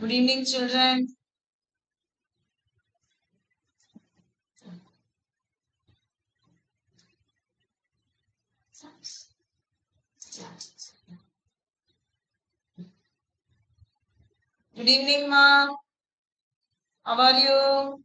Good evening, children. Good evening, ma. How are you?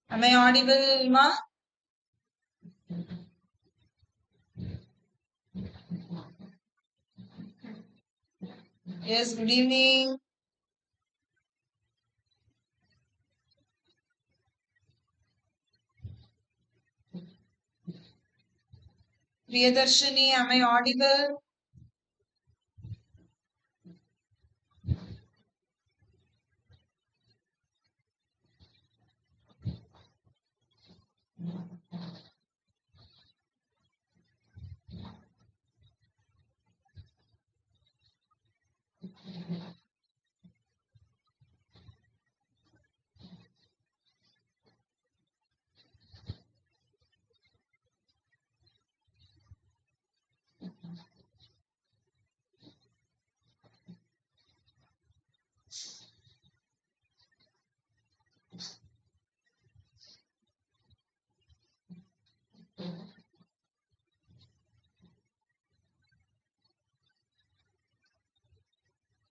Am I audible, ma? Yes, good evening. Priyadarshini, am I audible?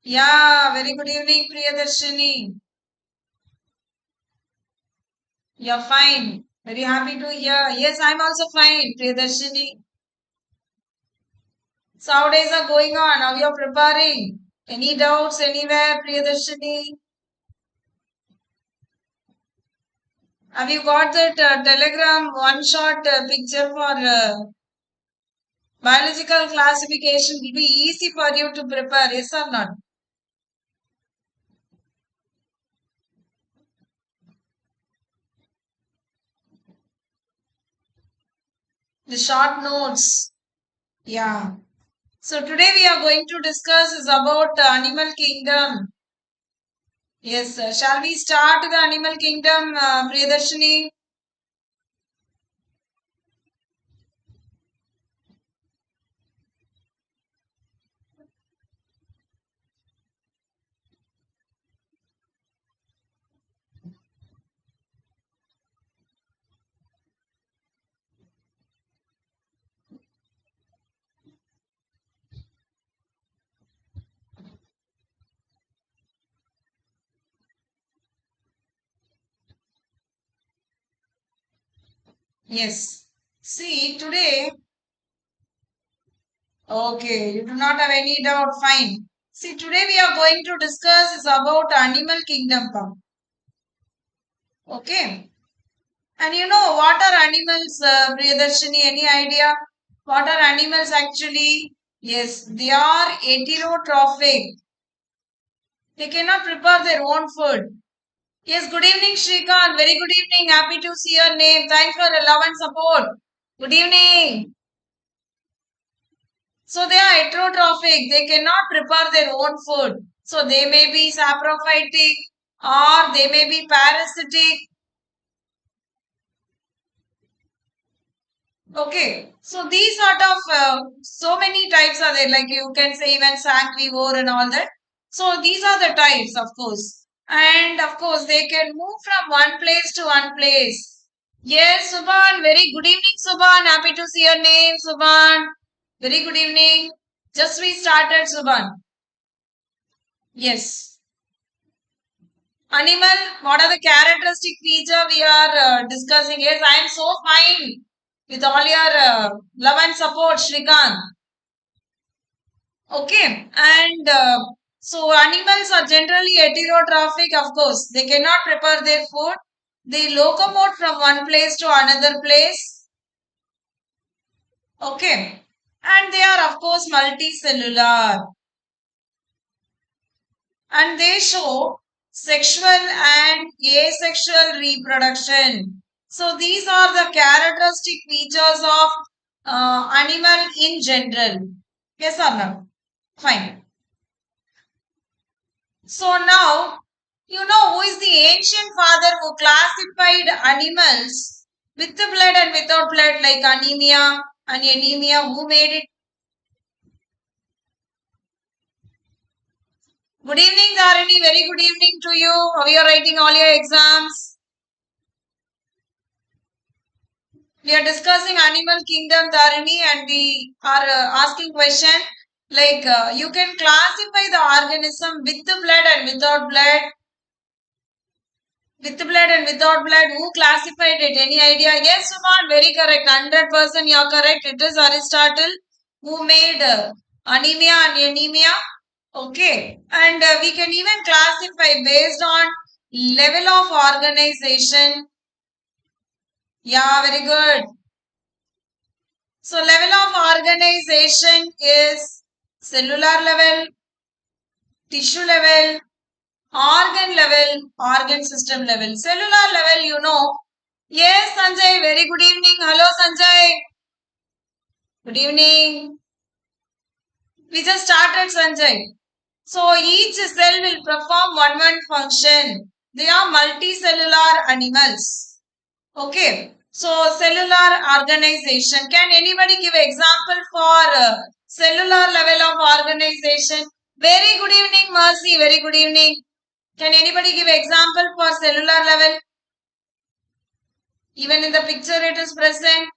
Yeah, very good evening, Priyadarshini. You're fine. Very happy to hear. Yes, I'm also fine, Priyadarshini. So, how days are going on? How you're preparing? Any doubts anywhere, Priyadarshini? Have you got that telegram one-shot picture for biological classification? It will be easy for you to prepare, yes or not? The short notes. Yeah. So today we are going to discuss is about the animal kingdom. Yes, shall we start the animal kingdom, Priyadarshini? Yes. See, today, okay, you do not have any doubt, fine. See, today we are going to discuss is about animal kingdom. Okay. And you know, what are animals, Priyadarshini? Any idea? What are animals actually? Yes, they are heterotrophic. They cannot prepare their own food. Yes, good evening, Shrikant. Very good evening. Happy to see your name. Thanks for your love and support. Good evening. So they are heterotrophic. They cannot prepare their own food. So they may be saprophytic or they may be parasitic. Okay, so these sort of so many types are there. Like you can say even sanctivore and all that. So these are the types, of course, and of course they can move from one place to one place. Yes, Subhan. Very good evening, Subhan. Happy to see your name, Subhan. Very good evening. Just we started, Subhan. Yes. Animal. What are the characteristic feature we are discussing? Yes, I am so fine with all your love and support, Shrikant. Okay, and so animals are generally heterotrophic, of course. They cannot prepare their food. They locomote from one place to another place. Okay, and they are, of course, multicellular. And they show sexual and asexual reproduction. So these are the characteristic features of animal in general. Yes or no? Fine. So now You know who is the ancient father who classified animals with the blood and without blood, like anemia and anemia? Who made it? Good evening, Dharani. Very good evening to you. How are you writing all your exams? We are discussing animal kingdom, Dharani, and we are asking question like you can classify the organism with the blood and without blood. With blood and without blood, who classified it? Any idea? Yes, Suman, very correct. 100% you are correct. It is Aristotle who made anemia and anemia. Okay. And we can even classify based on level of organization. Yeah, very good. So, level of organization is cellular level, tissue level, organ system level. Cellular level, you know. Yes, Sanjay, very good evening. Hello, Sanjay. Good evening. We just started, Sanjay. So each cell will perform one function. They are multicellular animals. Okay. So cellular organization. Can anybody give example for cellular level of organization? Very good evening, Mercy. Very good evening. Can anybody give example for cellular level? Even in the picture it is present.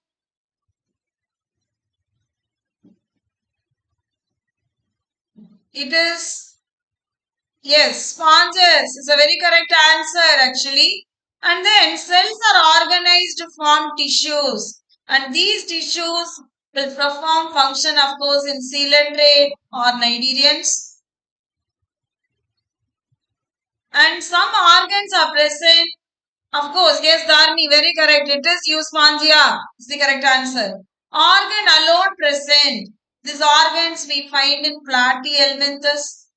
It is, yes, sponges is a very correct answer actually. And then cells are organized to form tissues. And these tissues will perform function of course in coelenterate or Cnidirians. And some organs are present. Of course, yes, Dharni, very correct. It is euspongia. Is the correct answer. Organ alone present. These organs we find in platyhelminthes.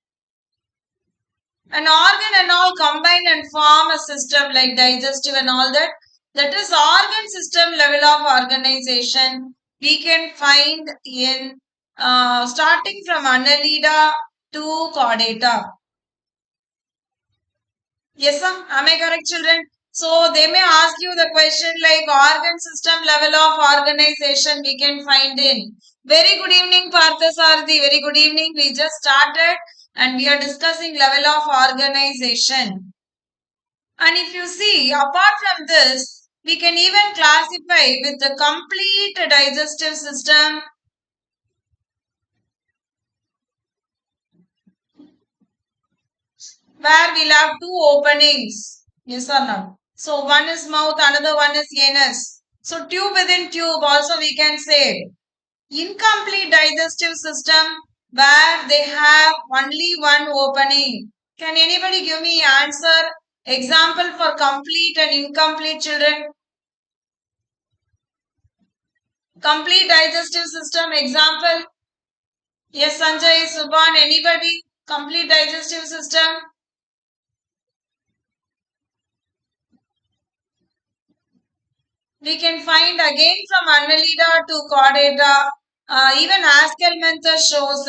An organ and all combine and form a system like digestive and all that. That is organ system level of organization. We can find in starting from annelida to chordata. Yes, sir. Am I correct, children? So they may ask you the question like organ system level of organization we can find in. Very good evening, Parthasarthi. Very good evening. We just started and we are discussing level of organization. And if you see, apart from this, we can even classify with the complete digestive system where we'll have two openings. Yes or no? So one is mouth, another one is anus. So tube within tube also we can say. Incomplete digestive system where they have only one opening. Can anybody give me answer? Example for complete and incomplete, children? Complete digestive system example. Yes, Sanjay, Subhan, anybody? Complete digestive system. We can find again from annelida to chordata. Even aschelminthes shows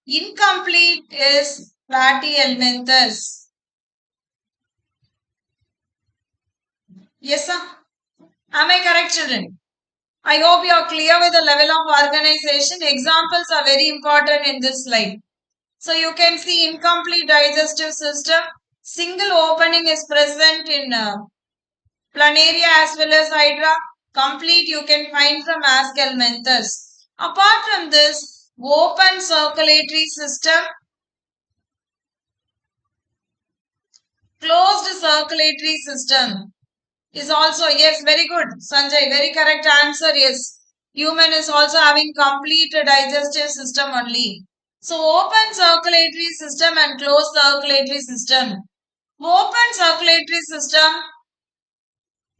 incomplete is platyhelminthes. Yes, sir. Am I correct, children? I hope you are clear with the level of organization. Examples are very important in this slide. So you can see incomplete digestive system. Single opening is present in planaria as well as hydra. Complete you can find from aschelminthes. Apart from this, open circulatory system, closed circulatory system is also, yes, very good. Sanjay, very correct answer. Yes, human is also having complete digestive system only. So open circulatory system and closed circulatory system. Open circulatory system,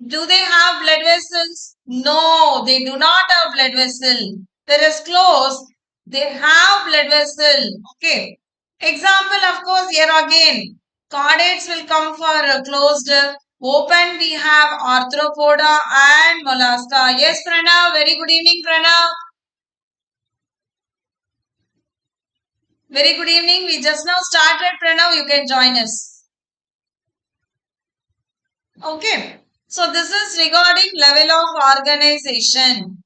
do they have blood vessels? No, they do not have blood vessel. Whereas closed, they have blood vessel. Okay. Example, of course, here again, chordates will come for closed. Open, we have arthropoda and mollusca. Yes, Pranav. Very good evening, Pranav. Very good evening. We just now started, Pranav. You can join us. Okay. So this is regarding level of organization.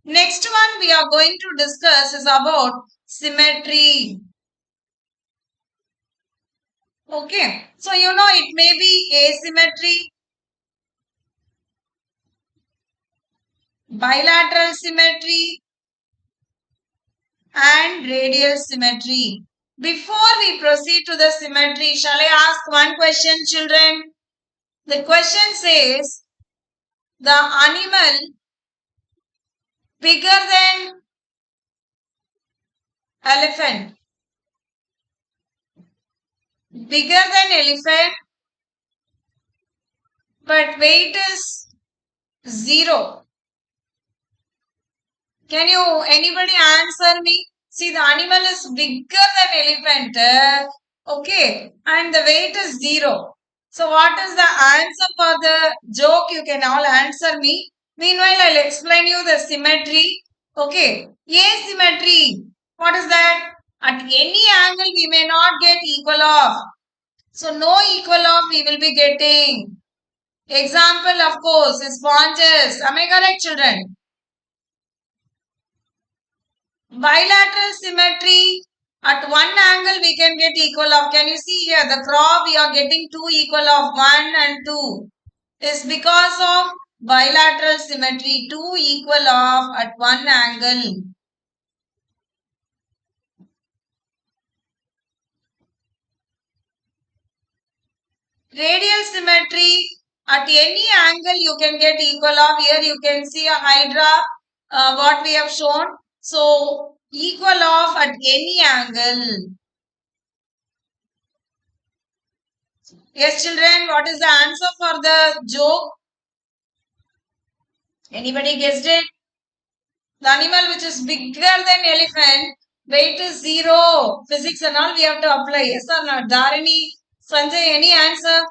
Next one we are going to discuss is about symmetry. Okay. So it may be asymmetry, bilateral symmetry, and radial symmetry. Before we proceed to the symmetry, shall I ask one question, children? The question says, the animal bigger than elephant, bigger than elephant, but weight is 0. Can you anybody answer me? See, the animal is bigger than elephant. Okay, and the weight is 0. So what is the answer for the joke? You can all answer me. Meanwhile, I'll explain you the symmetry. Okay, asymmetry. What is that? At any angle we may not get equal of. So no equal of we will be getting. Example, of course, is sponges. Am I correct, children? Bilateral symmetry, at one angle we can get equal of. Can you see here the crop we are getting 2 equal of 1 and 2 is because of bilateral symmetry, 2 equal of at one angle. Radial symmetry, at any angle you can get equal of. Here you can see a hydra, what we have shown. So equal of at any angle. Yes, children, what is the answer for the joke? Anybody guessed it? The animal which is bigger than elephant, weight is 0. Physics and all we have to apply. Yes or not? Dharini, Sanjay, any answer?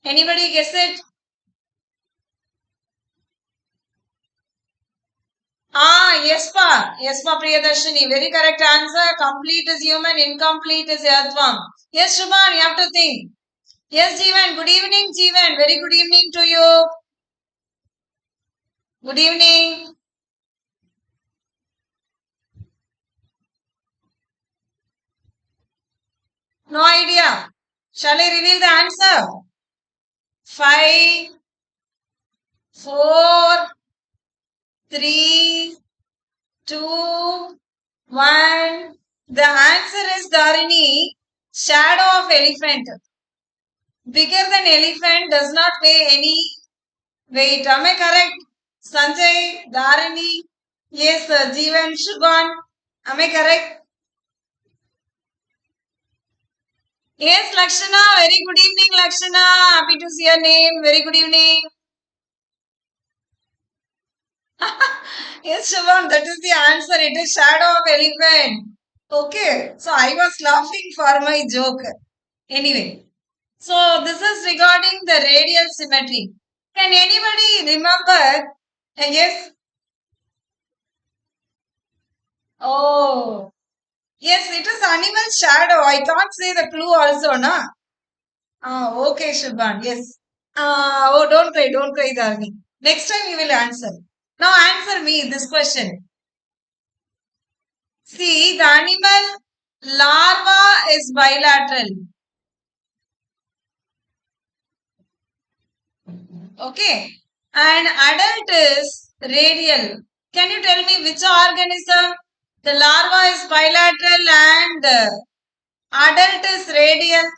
Anybody guess it? Yes, pa, Priyadarshini. Very correct answer. Complete is human, incomplete is earthworm. Yes, Shubhan, you have to think. Yes, Jeevan. Good evening, Jeevan. Very good evening to you. Good evening. No idea. Shall I reveal the answer? 5, 4, 3, 2, 1. The answer is Dharini. Shadow of elephant. Bigger than elephant does not weigh any weight. Am I correct? Sanjay, Dharini. Yes, sir. Jeevan, Shubhan. Am I correct? Yes, Lakshana. Very good evening, Lakshana. Happy to see your name. Very good evening. Yes, Shubham, that is the answer. It is shadow of elephant. Okay, so I was laughing for my joke. Anyway, so this is regarding the radial symmetry. Can anybody remember? Yes. Oh, yes, it is animal shadow. I can't say the clue also, na? Okay, Shubham. Yes. Don't cry, Dharmi. Next time you will answer. Now answer me this question. See, the animal larva is bilateral. Okay. And adult is radial. Can you tell me which organism? The larva is bilateral and adult is radial.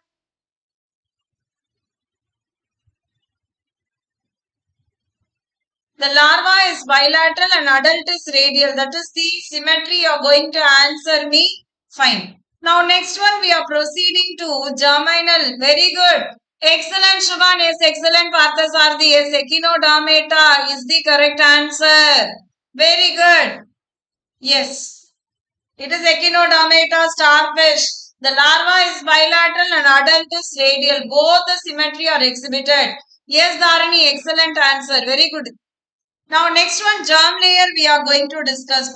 The larva is bilateral and adult is radial. That is the symmetry you are going to answer me. Fine. Now next one we are proceeding to germinal. Very good. Excellent, Shubhan. Yes, excellent, Parthasarthi. Yes, echinodermata is the correct answer. Very good. Yes. It is echinodermata starfish. The larva is bilateral and adult is radial. Both the symmetry are exhibited. Yes, Dharani, excellent answer. Very good. Now, next one, germ layer we are going to discuss.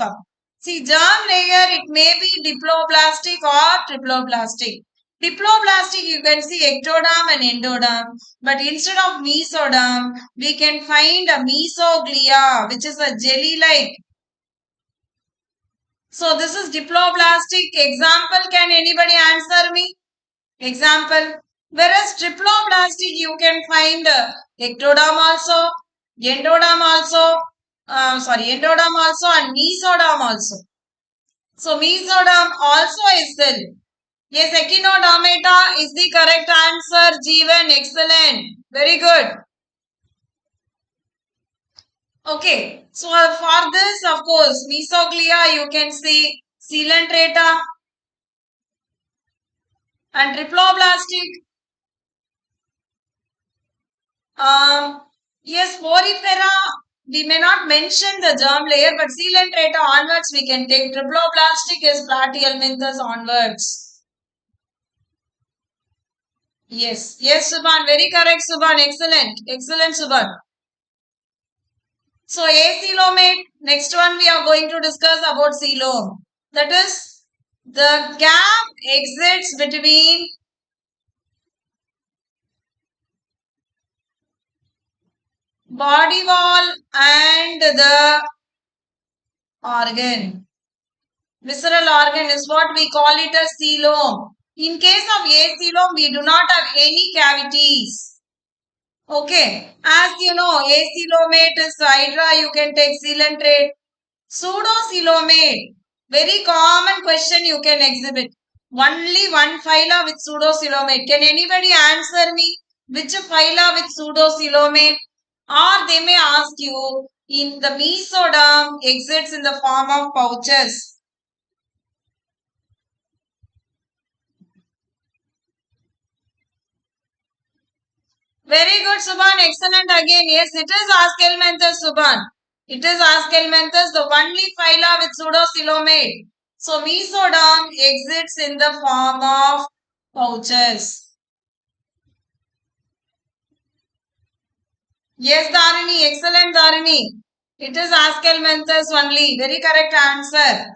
See, germ layer, it may be diploblastic or triploblastic. Diploblastic, you can see ectoderm and endoderm. But instead of mesoderm, we can find a mesoglia, which is a jelly-like. So this is diploblastic. Example, can anybody answer me? Example. Whereas triploblastic, you can find ectoderm also, endoderm also, endoderm also and mesoderm also. So mesoderm also is there. Yes, echinodermata is the correct answer. Jeevan, excellent. Very good. Okay, so for this, of course, mesoglia, you can see coelenterata and triploblastic. Yes, porifera, we may not mention the germ layer, but coelenterata onwards we can take. Triploblastic is platyhelminthes onwards. Yes, yes, Subhan, very correct, Subhan, excellent, excellent, Subhan. So, acoelomate, next one we are going to discuss about coelom. That is the gap exists between body wall and the organ. Visceral organ is what we call it as coelom. In case of acoelom, we do not have any cavities. Okay, as you know, acoelomate is hydra, you can take coelenterate. Pseudocoelomate, very common question you can exhibit. Only one phyla with pseudocoelomate. Can anybody answer me which phyla with pseudocoelomate? Or they may ask you, in the mesoderm exits in the form of pouches. Very good, Subhan. Excellent again. Yes, it is aschelminthes, Subhan. It is aschelminthes, the only phyla with pseudocoelomate. So, mesoderm exits in the form of pouches. Yes, Dharini. Excellent, Dharini. It is aschelminthes only. Very correct answer.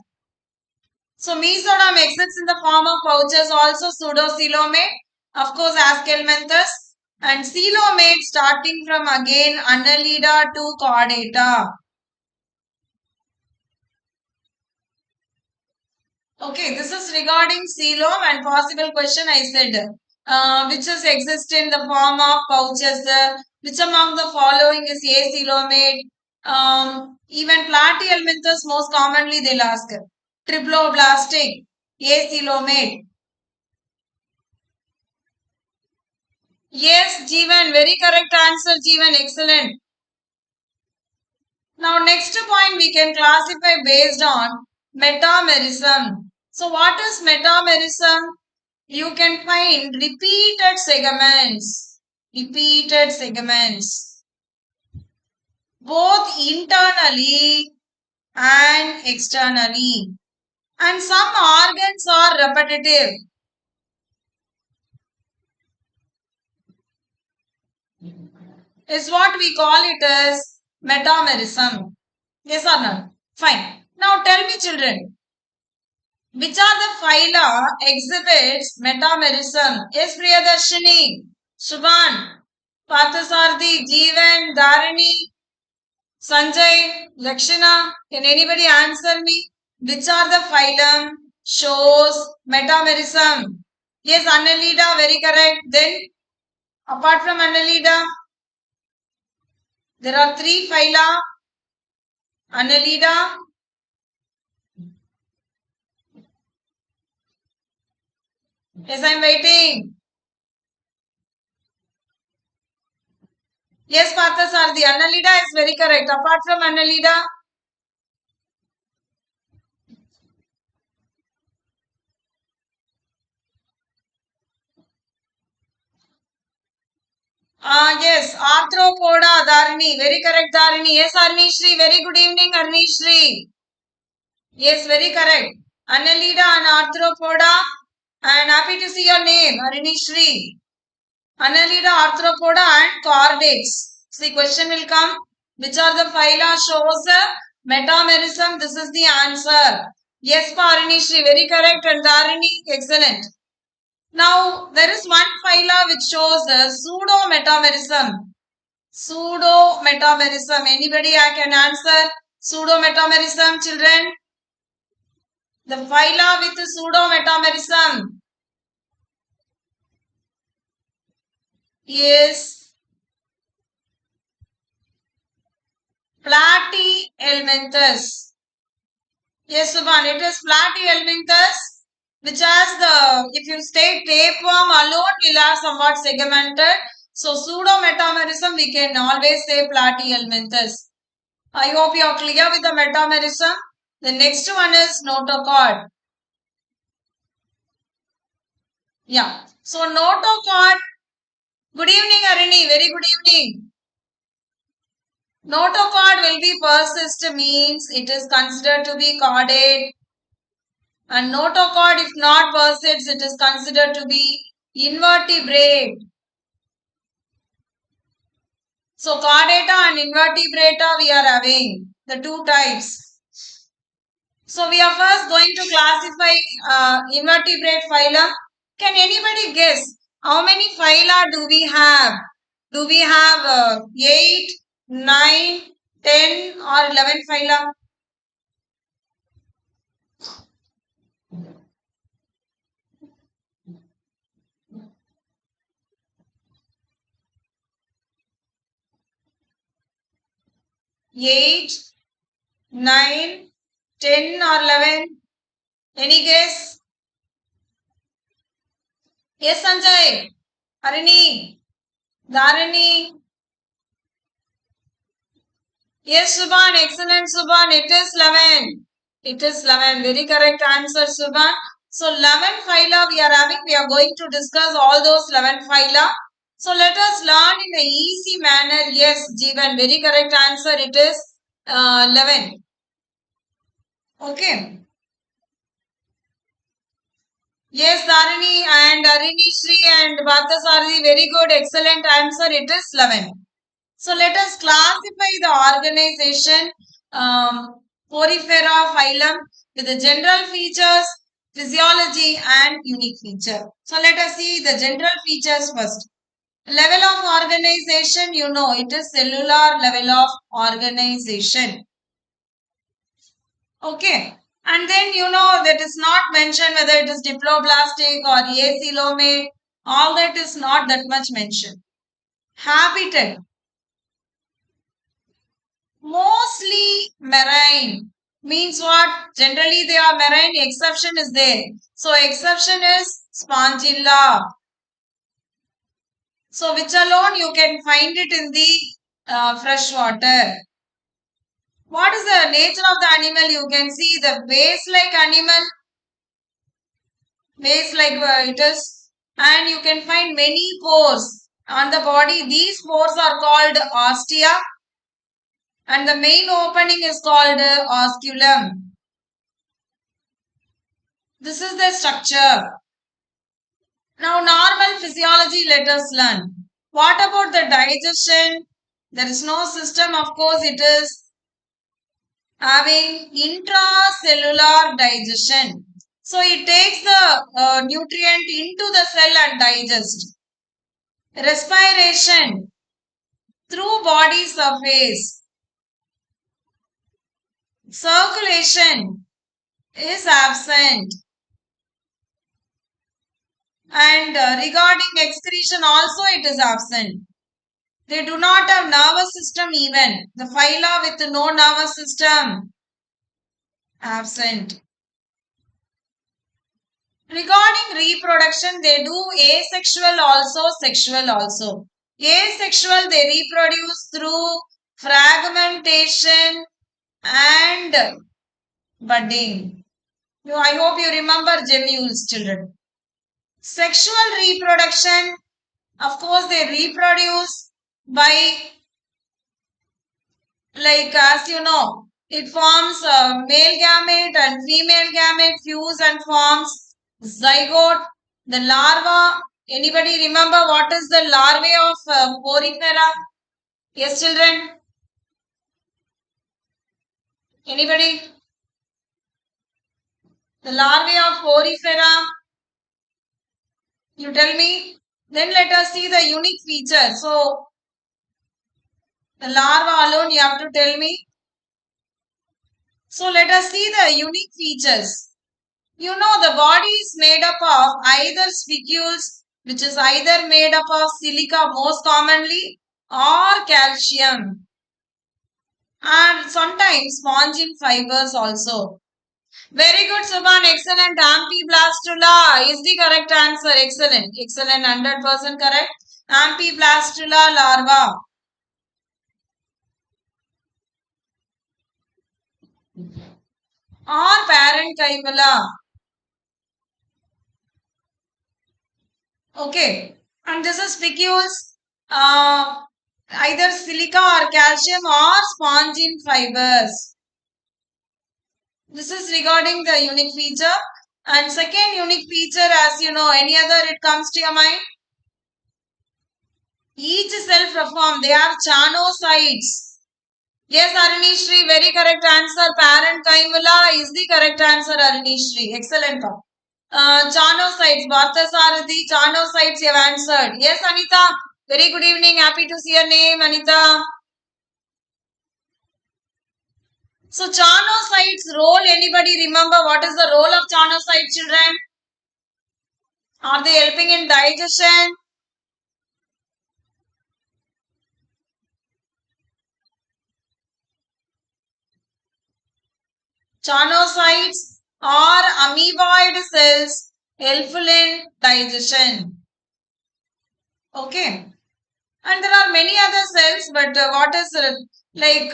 So, mesoderm exits in the form of pouches, also pseudocoelomate. Of course, aschelminthes. And coelomate starting from again annelida to chordata. Okay, this is regarding coelom and possible question I said. Which is exist in the form of pouches. Which among the following is acoelomate? Even platyhelminthes most commonly they'll ask. Triploblastic, acoelomate. Yes, Jeevan, very correct answer, Jeevan, excellent. Now, next point we can classify based on metamerism. So, what is metamerism? You can find repeated segments, both internally and externally. And some organs are repetitive. Is what we call it as metamerism. Yes or no? Fine. Now tell me children, which are the phyla exhibits metamerism? Yes, Priyadarshini, Subhan, Pathasarthi, Jeevan, Dharini, Sanjay, Lakshana. Can anybody answer me? Which are the phylum shows metamerism? Yes, Annelida, very correct. Then, apart from Annelida, there are three phyla. Annelida, yes, I am waiting. Yes, Pathasarthi, Annelida is very correct. Apart from Annelida, yes, arthropoda, Dharini, very correct, Dharini. Yes, Arnishri, very good evening, Arnishri. Yes, very correct. Annelida and arthropoda. And happy to see your name, Arinishri. Annelida, arthropoda and chordates. See, question will come. Which are the phyla shows metamerism? This is the answer. Yes, Arinishri, very correct. And Dharini, excellent. Now, there is one phyla which shows the pseudo-metamerism. Pseudo-metamerism. Anybody I can answer? Pseudo-metamerism, children? The phyla with pseudo-metamerism is platyhelminthes. Yes, Subhan, it is platyhelminthes, which has the, if you state tapeworm alone, will have somewhat segmented. So, pseudo-metamerism, we can always say platyhelminthes. I hope you are clear with the metamerism. The next one is notochord. Yeah. So, notochord, good evening, Arini, very good evening. Notochord will be persist means it is considered to be chordate, and notochord if not persists it is considered to be invertebrate. So chordata and invertebrata we are having the two types. So we are first going to classify invertebrate phylum. Can anybody guess how many phyla do we have? Do we have 8, 9, 10 or 11 phyla? 8, 9, 10 or 11? Any guess? Yes, Sanjay. Harini. Dharani. Yes, Subhan. Excellent, Subhan. It is 11. It is 11. Very correct answer, Subhan. So, 11 phyla we are having. We are going to discuss all those 11 phyla. So, let us learn in a easy manner. Yes, Jeevan. Very correct answer. It is 11. Okay. Yes, Dharani and Arini Shri and Bhattacharya, very good, excellent answer. It is 11. So let us classify the organization porifera phylum with the general features, physiology and unique feature. So let us see the general features first. Level of organization, you know, it is cellular level of organization. Okay. And then you know that is not mentioned whether it is diploblastic or acoelomate. All that is not that much mentioned. Habitat. Mostly marine. Means what? Generally they are marine. Exception is there. So exception is spongilla. So which alone you can find it in the fresh water. What is the nature of the animal? You can see the base-like animal. Base-like it is. And you can find many pores on the body. These pores are called ostia. And the main opening is called osculum. This is the structure. Now, normal physiology, let us learn. What about the digestion? There is no system, of course, it is having intracellular digestion. So, it takes the nutrient into the cell and digest. Respiration through body surface. Circulation is absent. And regarding excretion also it is absent. They do not have nervous system even. The phyla with no nervous system, absent. Regarding reproduction, they do asexual also, sexual also. Asexual, they reproduce through fragmentation and budding. I hope you remember gemmules, children. Sexual reproduction, of course, they reproduce by, like as you know, it forms a male gamete and female gamete fuse and forms zygote. The larva, anybody remember what is the larvae of porifera? Yes, children? Anybody? The larvae of porifera? You tell me. Then let us see the unique feature. So, the larva alone you have to tell me. So, let us see the unique features. You know the body is made up of either spicules, which is either made up of silica most commonly, or calcium, and sometimes spongin fibers also. Very good, Subhan. Excellent. Amphiblastula is the correct answer. Excellent. Excellent. 100% correct. Amphiblastula larva. Or parent chimera. Okay. And this is spicules. Either silica or calcium or spongin fibers. This is regarding the unique feature. And second unique feature, as you know, any other it comes to your mind? Each self-reform, they are chanocytes. Yes, Arinishri, very correct answer. Parent chimera is the correct answer, Arinishri. Excellent. Chanocytes, Bhartasarathi, chanocytes you have answered. Yes, Anita. Very good evening. Happy to see your name, Anita. So, chanocytes role, anybody remember what is the role of chanocytes, children? Are they helping in digestion? Chanocytes are amoeboid cells helpful in digestion. Okay. And there are many other cells, but what is like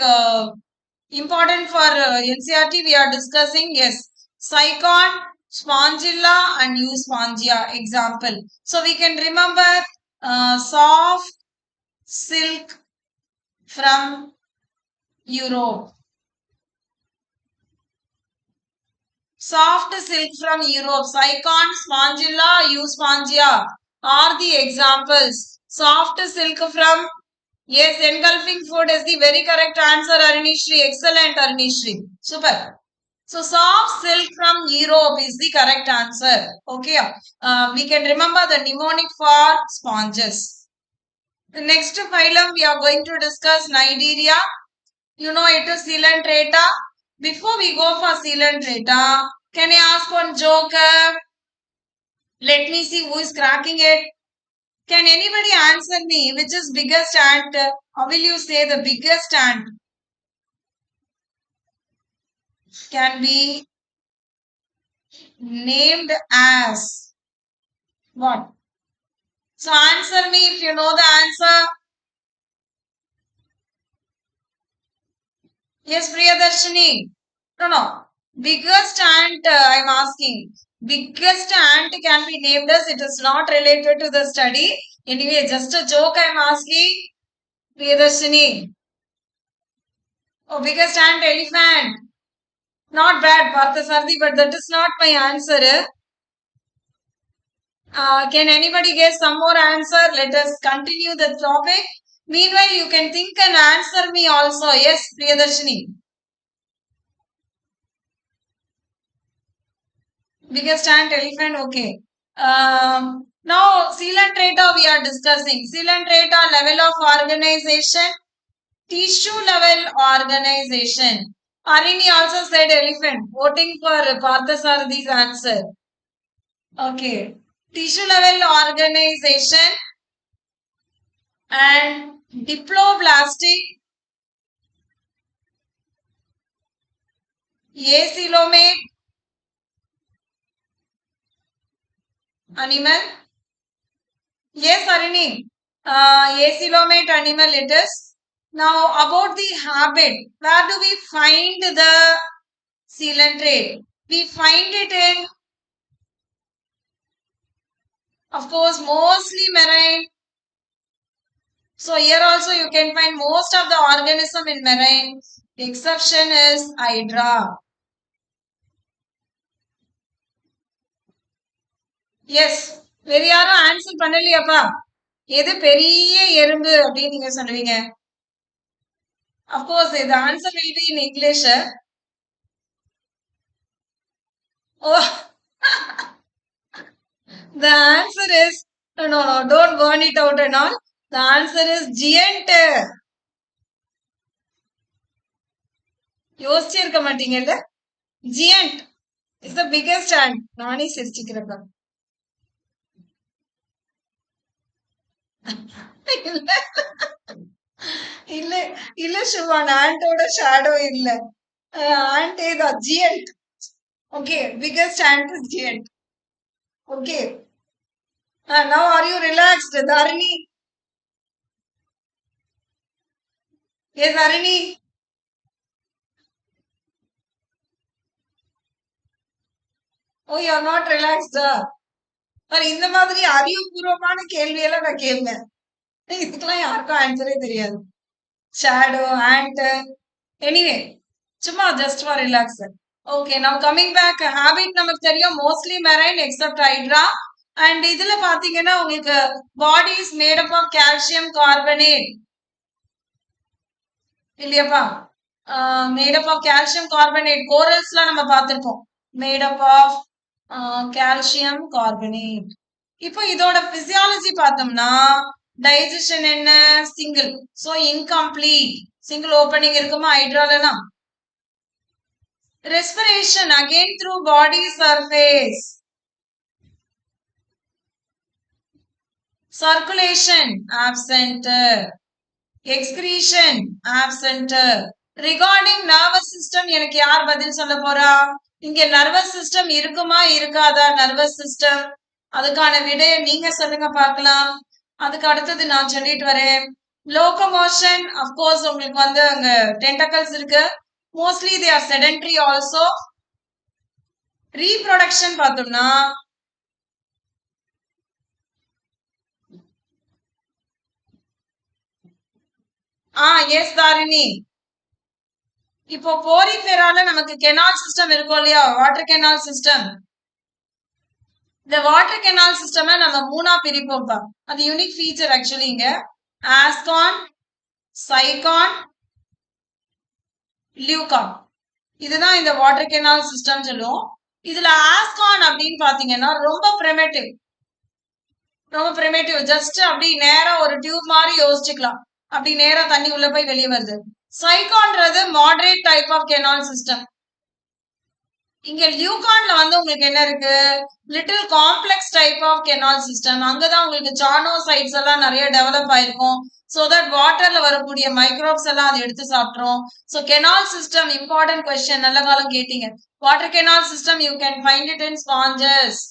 important for NCRT we are discussing? Yes, cycon, spongilla and euspongia example. So we can remember soft silk from Europe. Soft silk from Europe, cycon, spongilla, euspongia are the examples. Soft silk from, yes, engulfing food is the very correct answer, Arinishri. Excellent, Arinishri. Super. So, soft silk from Europe is the correct answer. Okay. We can remember the mnemonic for sponges. The next phylum we are going to discuss Cnidaria. You know it is coelenterata. Before we go for coelenterata, can I ask one joker? Let me see who is cracking it. Can anybody answer me which is biggest ant? How will you say the biggest ant can be named as what? So answer me if you know the answer. Yes, Priyadarshini. No. Biggest ant, I'm asking. Biggest ant can be named as it is not related to the study. Anyway, just a joke I'm asking. Priyadarshini. Oh, biggest ant, elephant. Not bad, Parthasarthi, but that is not my answer. Can anybody guess some more answer? Let us continue the topic. Meanwhile, you can think and answer me also. Yes, Priyadarshini. Biggest ant, elephant, okay. Now, coelenterata we are discussing. Coelenterata level of organization, tissue level organization. Arini also said elephant, voting for Parthasarthi's answer. Okay. Tissue level organization and diploblastic, acoelomate animal. Yes, Arini. Acoelomate animal it is. Now about the habit, where do we find the coelenterate? We find it in, of course, mostly marine. So here also you can find most of the organism in marine. Exception is hydra. Yes. வேற யாரும் answer பண்ணலையாப்பா? எது பெரிய எறும்பு அப்படின்னு நீங்க சொல்லுவீங்க? Of course, the answer will be in English. Oh, The answer is no, don't burn it out and all. The answer is giant. யோசிச்சிருக்க மாட்டீங்கல்ல? Giant is the biggest ant. நானே சிரிச்சுக்கிறப்ப. இல்ல இல்ல இல்ல சிவான் ஆண்டோட ஷேடோ இல்ல. Ant is a giant. Okay, biggest ant is giant. Okay. Now are you relaxed, Dharini? Yes, Dharini. Oh, you are not relaxed. இந்த மாதிரி அறிவுபூர்வமான கேள்வியெல்லாம் நான் கேட்பேன். இதுக்கெல்லாம் யாருக்கும் ஆன்சரே தெரியாது. ஷேடோ, ஆண்ட், எனிவே சும்மா just for relax. Okay, now coming back. Habit நமக்கு தெரியும், mostly marine except hydra. And இதுல பாத்தீங்கன்னா உங்களுக்கு body is made up of calcium carbonate இல்லையாப்பா? Made up of calcium carbonate. கோரல்ஸ்லாம் நம்ம பார்த்திருக்கோம். Made up of calcium carbonate. இப்போ இதோட பிசியாலஜி பார்த்தோம்னா டைஜஷன் என்ன? Single. So incomplete. Single opening இருக்குமா ஹைட்ராலலாம்? Respiration again through body surface. Circulation absent. Excretion absent. Regarding nervous system எனக்கு யார் பதில் சொல்ல போறா? இங்க நர்வஸ் சிஸ்டம் இருக்குமா இருக்காதா? நர்வஸ் சிஸ்டம் அதுக்கான விடைய நீங்க சொல்லுங்க பார்க்கலாம். அதுக்கு அடுத்தது நான் சொல்லிட்டு வரேன். லோகோமோஷன் அஃப்கோர்ஸ் உங்களுக்கு வந்து அங்க டென்டக்கல்ஸ் இருக்கு. Mostly they are sedentary also. Reproduction பார்த்தோம்னா எஸ் தாரிணி. இப்போ போரிஃபெரால நமக்கு கெனால் சிஸ்டம் இருக்கும் இல்லையா? Water canal system. இந்த வாட்டர் கெனால் சிஸ்டம் நம்ம மூணா பிரிப்போம்ப்பா. அது யூனிக் ஃபீச்சர் ஆக்சுவலி. இங்க ஆஸ்கான், சைகான், லியூகான், இதுதான் இந்த வாட்டர் கெனால் சிஸ்டம் சொல்லுவோம். இதுல ஆஸ்கான் அப்படின்னு பாத்தீங்கன்னா ரொம்ப பிரிமிட்டிவ். ரொம்ப பிரிமிட்டிவ். ஜஸ்ட் அப்படி நேரா ஒரு டியூப் மாதிரி யோசிச்சுக்கலாம். அப்படி நேரா தண்ணி உள்ள போய் வெளியே வருது. சைகான்றது moderate type of canal system. இங்க லியூகான்ல வந்து உங்களுக்கு என்ன இருக்கு? Little complex type of canal system. அங்கதான் உங்களுக்கு சானோசைட்ஸ் எல்லாம் நிறைய டெவலப் ஆயிருக்கும். சோ தட் வாட்டர்ல வரக்கூடிய மைக்ரோப்ஸ் எல்லாம் அதை எடுத்து சாப்பிட்றோம். So canal system important question. நல்ல காலம் கேட்டீங்க. Water canal system you can find it in sponges.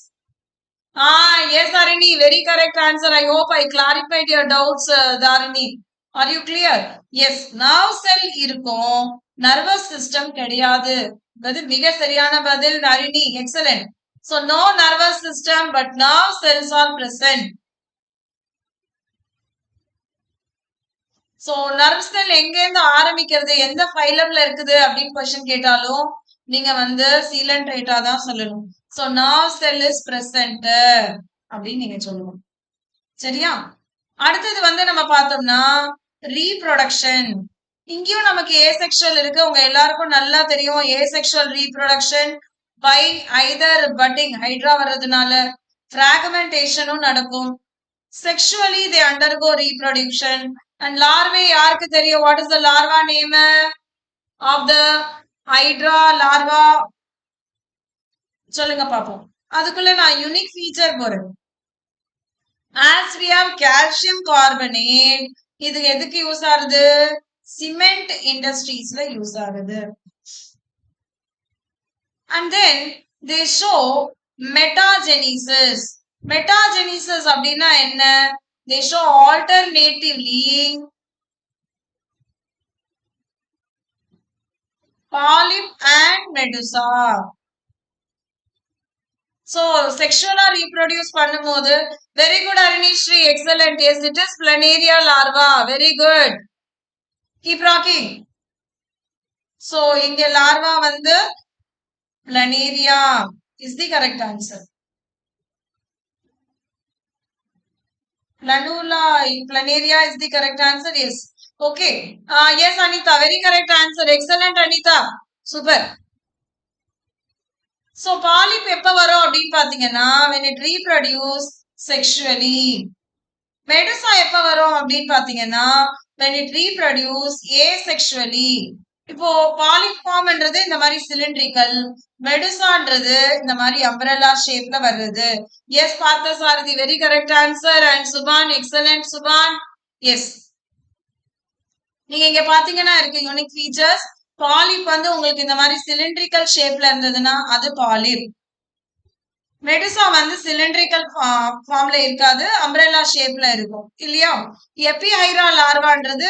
Yes, Dharini, very correct answer. I hope I clarified your doubts, Dharini. Are you clear? Yes, nerve cell இருக்கும், nervous system கிடையாது. அது மிக சரியான பதில் Dharini. Excellent. So no nervous system but nerve cells are present. So nerve cell எங்க இருந்து ஆரம்பிக்கிறது, எந்த ஃபைலம்ல இருக்குது அப்படின்னு கொஸ்டின் கேட்டாலும் நீங்க வந்து coelenterata தான் சொல்லணும். So nerve cell is present அப்படின்னு நீங்க சொல்லணும். சரியா? அடுத்தது வந்து நம்ம பார்த்தோம்னா ரீப்ரொடக்ஷன். இங்கேயும் நமக்கு ஏசெக்சுவல் இருக்கு. உங்க எல்லாருக்கும் நல்லா தெரியும். Asexual reproduction by either budding, hydra வர்றதுனால பிராக்மெண்டேஷனும் நடக்கும். Sexually they undergo reproduction. And larvae யாருக்கு தெரியும்? What is the larva name of the hydra larva? சொல்லுங்க பாப்போம். அதுக்குள்ள நான் யூனிக் ஃபீச்சர் போறேன். As we have calcium carbonate, இது எதுக்கு யூஸ் ஆகுது? சிமெண்ட் இண்டஸ்ட்ரீஸ்ல யூஸ் ஆகுது. And then they show metagenesis. Metagenesis அப்படின்னா என்ன? They show alternatively polyp and medusa. So sexual reproduce பண்ணும்போது very good Arinishri, excellent. Yes, it is planaria larva. Very good. Keep rocking. So இங்க larva வந்து planaria is the correct answer. Planula in planaria is the correct answer. Yes. Okay. Yes, Anita, very correct answer. Excellent, Anita. Super. So polyp எப்ப வரும் அப்படின்னு பாத்தீங்கன்னா when it reproduce sexually. Medusa எப்ப வரும் அப்படின்னு பாத்தீங்கன்னா when it reproduce asexually. இப்போ polyp ஃபார்ம்ன்றது இந்த மாதிரி சிலிண்ட்ரிக்கல், மெடுசான்றது இந்த மாதிரி அம்பரலா ஷேப்ல வருது. Yes Parthasarathy, very correct answer. And Subhan, excellent Subhan. Yes, நீங்க இங்க பாத்தீங்கன்னா இருக்கு யூனிக் ஃபீச்சர்ஸ். பாலிப் வந்து உங்களுக்கு இந்த மாதிரி சிலிண்ட்ரிக்கல் ஷேப்ல இருந்ததுன்னா அது பாலிப். மெடுசா வந்து சிலிண்ட்ரிக்கல் ஃபார்ம்ல இருக்காது, அம்ப்ரெல்லா ஷேப்ல இருக்கும் இல்லையா. எப்பி ஹைட்ரா லார்வான்றது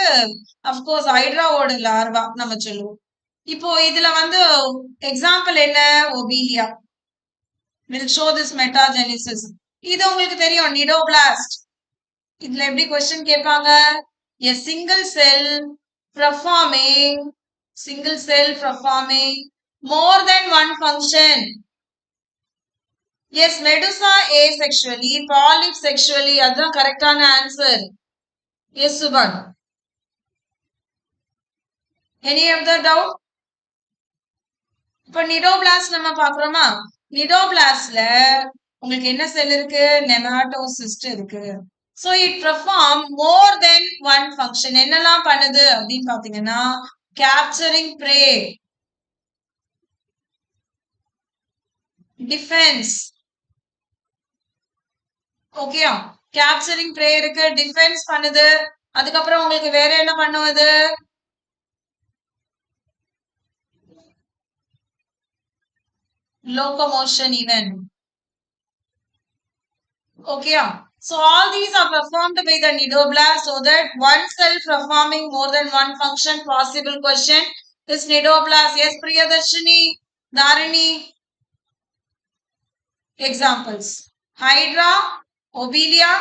அப்கோர்ஸ் ஹைட்ராவோட லார்வா நம்ம சொல்லுவோம். இப்போ இதுல வந்து எக்ஸாம்பிள் என்ன, ஒபீலியா will show this metagenesis. இது உங்களுக்கு தெரியும், நிடோபிளாஸ்ட். இதுல எப்படி கொஸ்டின் கேட்பாங்க, a single cell performing more than one function. Yes, medusa asexually, polyp sexually. அதுதான் கரெக்டான answer. Yes, Subhan. Any other doubt? இப்ப நிடோபிளாஸ்ட் நம்ம பாக்குறோமா, நிடோபிளாஸ்ட்ல உங்களுக்கு என்ன செல் இருக்கு, நெமாட்டோசிஸ்ட் இருக்கு. So it perform more than one function. என்னெல்லாம் பண்ணுது அப்படின்னு பாத்தீங்கன்னா, capturing prey, defense. ஓகேயா, கேப்சரிங் ப்ரே இருக்கு, டிஃபென்ஸ் பண்ணுது. அதுக்கப்புறம் உங்களுக்கு வேற என்ன பண்ணுவது, locomotion even. Okay, so all these are performed by the nidoblast, so that one cell performing more than one function. Possible question is nidoblast. Yes, Priyadarshini, Dharini. Examples: Hydra, Obelia.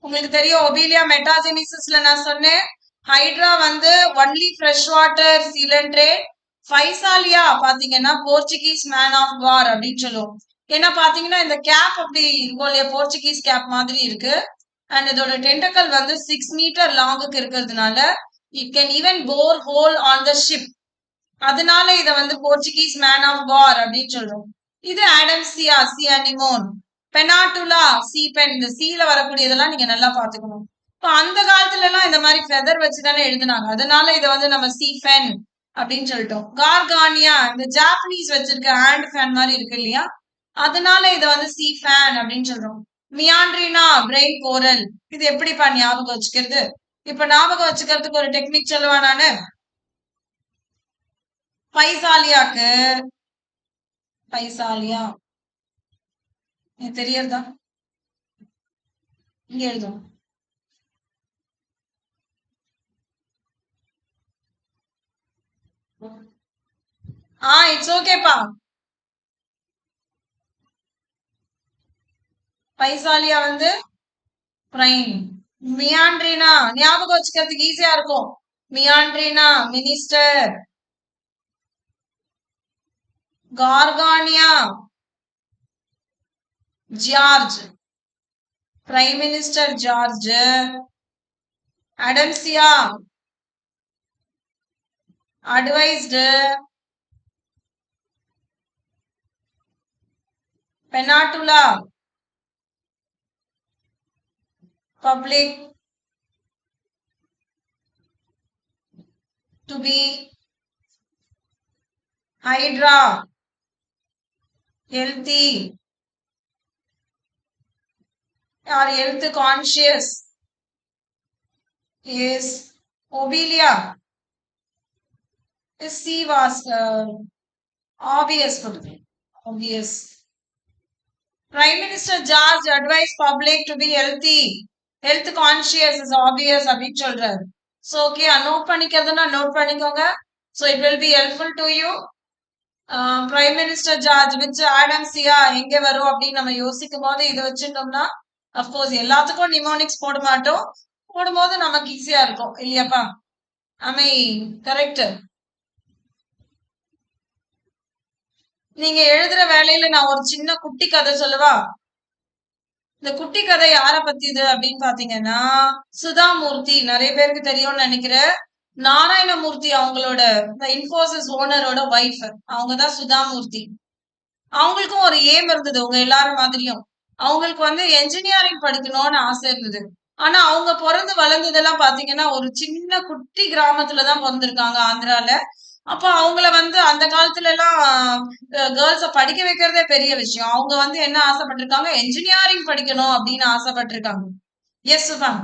உங்களுக்கு தெரியும் ஒபீலியா மெட்டாஜெனிசிஸ்ல நான் சொன்னேன். ஹைட்ரா வந்து only fresh water சீலண்ட்ரேட். ஃபைசாலியா பாத்தீங்கன்னா Portuguese man of வார் அப்படின்னு சொல்லுவோம். ஏன்னா பாத்தீங்கன்னா இந்த கேப் அப்படி இருக்கும் இல்லையா, போர்ச்சுகீஸ் கேப் மாதிரி இருக்கு. அண்ட் இதோட டென்டக்கல் வந்து 6 மீட்டர் லாங்குக்கு இருக்கிறதுனால it can even bore hole on the ship. அதனால இத வந்து போர்ச்சுகீஸ் மேன் ஆஃப் வார் அப்படின்னு சொல்றோம். இது Adamsia, sea anemone. Pennatula, sea pen. இந்த சீல வரக்கூடியதெல்லாம் நீங்க நல்லா பாத்துக்கணும். இப்போ அந்த காலத்துல எல்லாம் இந்த மாதிரி ஃபெதர் வச்சுதானே எழுதுனாங்க, அதனால இதை வந்து நம்ம சி ஃபென் அப்படின்னு சொல்லிட்டோம். கார்கானியா, இந்த ஜாப்பனீஸ் வச்சிருக்க ஹேண்ட் ஃபேன் மாதிரி இருக்கு இல்லையா, அதனால இதை வந்து சி ஃபேன் அப்படின்னு சொல்றோம். மியாண்ட்ரினா, பிரெயின் கோரல். இது எப்படிப்பா ஞாபகம் வச்சுக்கிறது, இப்ப ஞாபகம் வச்சுக்கிறதுக்கு ஒரு டெக்னிக் சொல்லுவா நானு. பைசாலியாக்கு, பைசாலியா தெரியறதா, இங்க எழுதும். இட்ஸ் ஓகேப்பா. பைசாலியா வந்து பிரைம். மியாண்ட்ரினா ஞாபகம் வச்சுக்கிறதுக்கு ஈஸியா இருக்கும். மியாண்ட்ரினா மினிஸ்டர். கார்கானியா ஜார்ஜ், பிரைம் மினிஸ்டர் ஜார்ஜ். அடம்சியா அட்வைஸ்டு. பெனாட்டுலா public to be. Hydra healthy or health conscious. Is Obelia is C was obvious. Obvious. Prime Minister George advised public to be healthy. Health conscious is obvious அப்படின்னு சொல்றாரு. So okay, note பண்ணிக்கிறதுனா note பண்ணிக்கோங்க. So it will be helpful to you. Prime minister George which ஆடம்சியா எங்க வரும் அப்படின்னு நம்ம யோசிக்கும் போது இதை வச்சுட்டோம்னா அப்கோர்ஸ் எல்லாத்துக்கும் நிமோனிக்ஸ் போட மாட்டோம், போடும்போது நமக்கு ஈஸியா இருக்கும் இல்லையாப்பா. ஆமை கரெக்ட். நீங்க எழுதுற வேலையில நான் ஒரு சின்ன குட்டி கதை சொல்லவா. இந்த குட்டி கதை யார பத்திது அப்படின்னு பாத்தீங்கன்னா, சுதாமூர்த்தி நிறைய பேருக்கு தெரியும்னு நினைக்கிறேன். நாராயணமூர்த்தி அவங்களோட இன்ஃபோசிஸ் ஓனரோட ஒய்ஃப், அவங்கதான் சுதாமூர்த்தி. அவங்களுக்கும் ஒரு ஏம் இருந்தது உங்க எல்லாரும் மாதிரியும். அவங்களுக்கு வந்து என்ஜினியரிங் படிக்கணும்னு ஆசை இருந்தது. ஆனா அவங்க பொறந்து வளர்ந்ததெல்லாம் பாத்தீங்கன்னா, ஒரு சின்ன குட்டி கிராமத்துல தான் பொறந்திருக்காங்க ஆந்திரால. அப்ப அவங்கள வந்து அந்த காலத்துலலாம் கேர்ள்ஸ படிக்க வைக்கிறதே பெரிய விஷயம். அவங்க வந்து என்ன ஆசைப்பட்டுருக்காங்க, என்ஜினியரிங் படிக்கணும் அப்படின்னு ஆசைப்பட்டுருக்காங்க. Yes ma'am.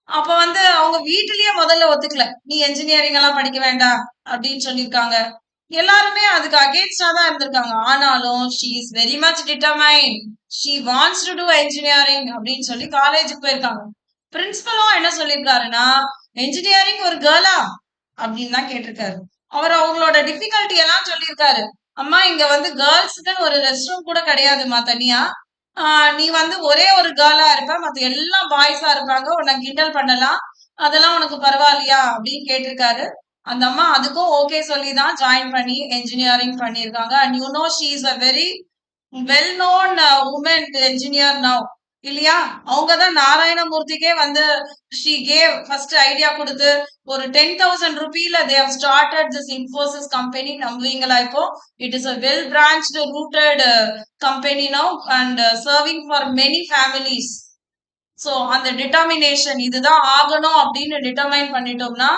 அப்ப வந்து அவங்க வீட்டிலேயே முதல்ல ஒத்துக்கல. நீ என்ஜினியரிங் எல்லாம் படிக்க வேண்டாம் அப்படின்னு சொல்லியிருக்காங்க. எல்லாருமே அதுக்கு அகேன்ஸ்டா தான் இருந்திருக்காங்க. ஆனாலும் she is very much determined. She wants to do engineering அப்படின்னு சொல்லி காலேஜுக்கு போயிருக்காங்க. பிரின்சிபலும் என்ன சொல்லியிருக்காருன்னா, என்ஜினியரிங் ஒரு கேர்ளா அப்படின்னு தான் கேட்டிருக்காரு. அவர் அவங்களோட டிஃபிகல்ட்டி எல்லாம் சொல்லியிருக்காரு. அம்மா இங்க வந்து கேர்ள்ஸுக்குன்னு ஒரு ரெஸ்ட் ரூம் கூட கிடையாதுமா தனியா. நீ வந்து ஒரே ஒரு கேர்ளா இருப்ப, மத்த எல்லாம் பாய்ஸா இருப்பாங்க. உன்னை கிண்டல் பண்ணலாம். அதெல்லாம் உனக்கு பரவாயில்லையா அப்படின்னு கேட்டிருக்காரு. அந்த அம்மா அதுக்கும் ஓகே சொல்லி தான் ஜாயின் பண்ணி என்ஜினியரிங் பண்ணியிருக்காங்க. And you know she is a very well known woman engineer now இல்லையா? அவங்க தான் நாராயணமூர்த்திக்கே வந்து ஷீ கேவ் ஃபர்ஸ்ட் ஐடியா கொடுத்து ஒரு 10,000 ரூபீல they have started this Infosys company. நம்புவீங்களா இப்போ? It is a well branched rooted company now and serving for many families. So அந்த டிட்டர்மினேஷன் இதுதான் ஆகணும் அப்படின்னு டிட்டர்மைன் பண்ணிட்டோம்னா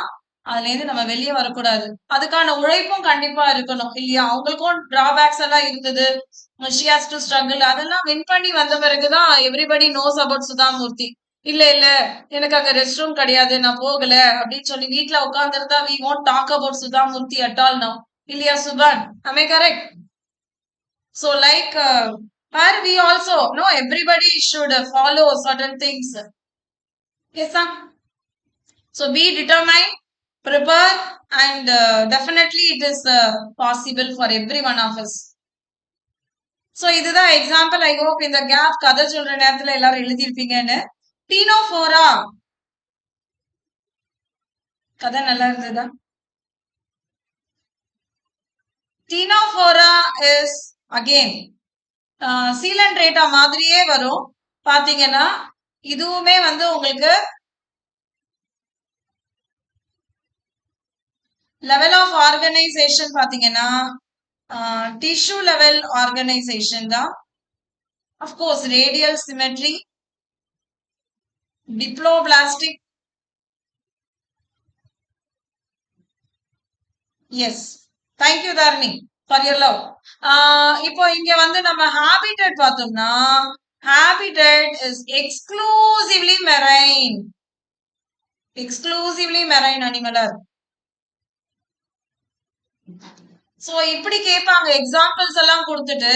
அதுல இருந்து நம்ம வெளியே வரக்கூடாது. அதுக்கான உழைப்பும் கண்டிப்பா இருக்கணும் இல்லையா? அவங்களுக்கும் டிராபேக்ஸ் எல்லாம் இருந்தது. She has to struggle. அதெல்லாம் வின் பண்ணி வந்த பிறகுதான் எவ்ரிபடி நோஸ் அபவுட் சுதாமூர்த்தி. இல்ல இல்ல எனக்கு அங்க ரெஸ்ட் ரூம் கிடையாது, நான் போகல அப்படின்னு சொல்லி வீட்டுல உட்கார்ந்துருந்தா we won't talk about Sudha Murthy at all now. இல்லையா Subhan? am I correct? So like where we also no everybody should follow certain things. Yes sir. So be determined, prepare, and definitely it is possible for every one of us. So இதுதான் example. I hope இந்த gap கதை சொல்ற நேரத்துல எல்லாரும் எழுதியிருப்பீங்கன்னு. Ctenophora கதை நல்லா இருந்ததா? Ctenophora is again சீலன்ட்ரேட்டா மாதிரியே வரும். பாத்தீங்கன்னா இதுவுமே வந்து உங்களுக்கு லெவல் ஆஃப் ஆர்கனைசேஷன் பாத்தீங்கன்னா டிஷ்யூ லெவல் ஆர்கனைசேஷன் தான். Of course radial symmetry, diploblastic. Yes, thank you Dharani for your love. இப்போ இங்க வந்து நம்ம ஹாபிட்டட் பார்த்தோம்னா habitat is exclusively marine. Exclusively marine animals. So இப்படி கேட்பாங்க எக்ஸாம்பிள்ஸ் எல்லாம் கொடுத்துட்டு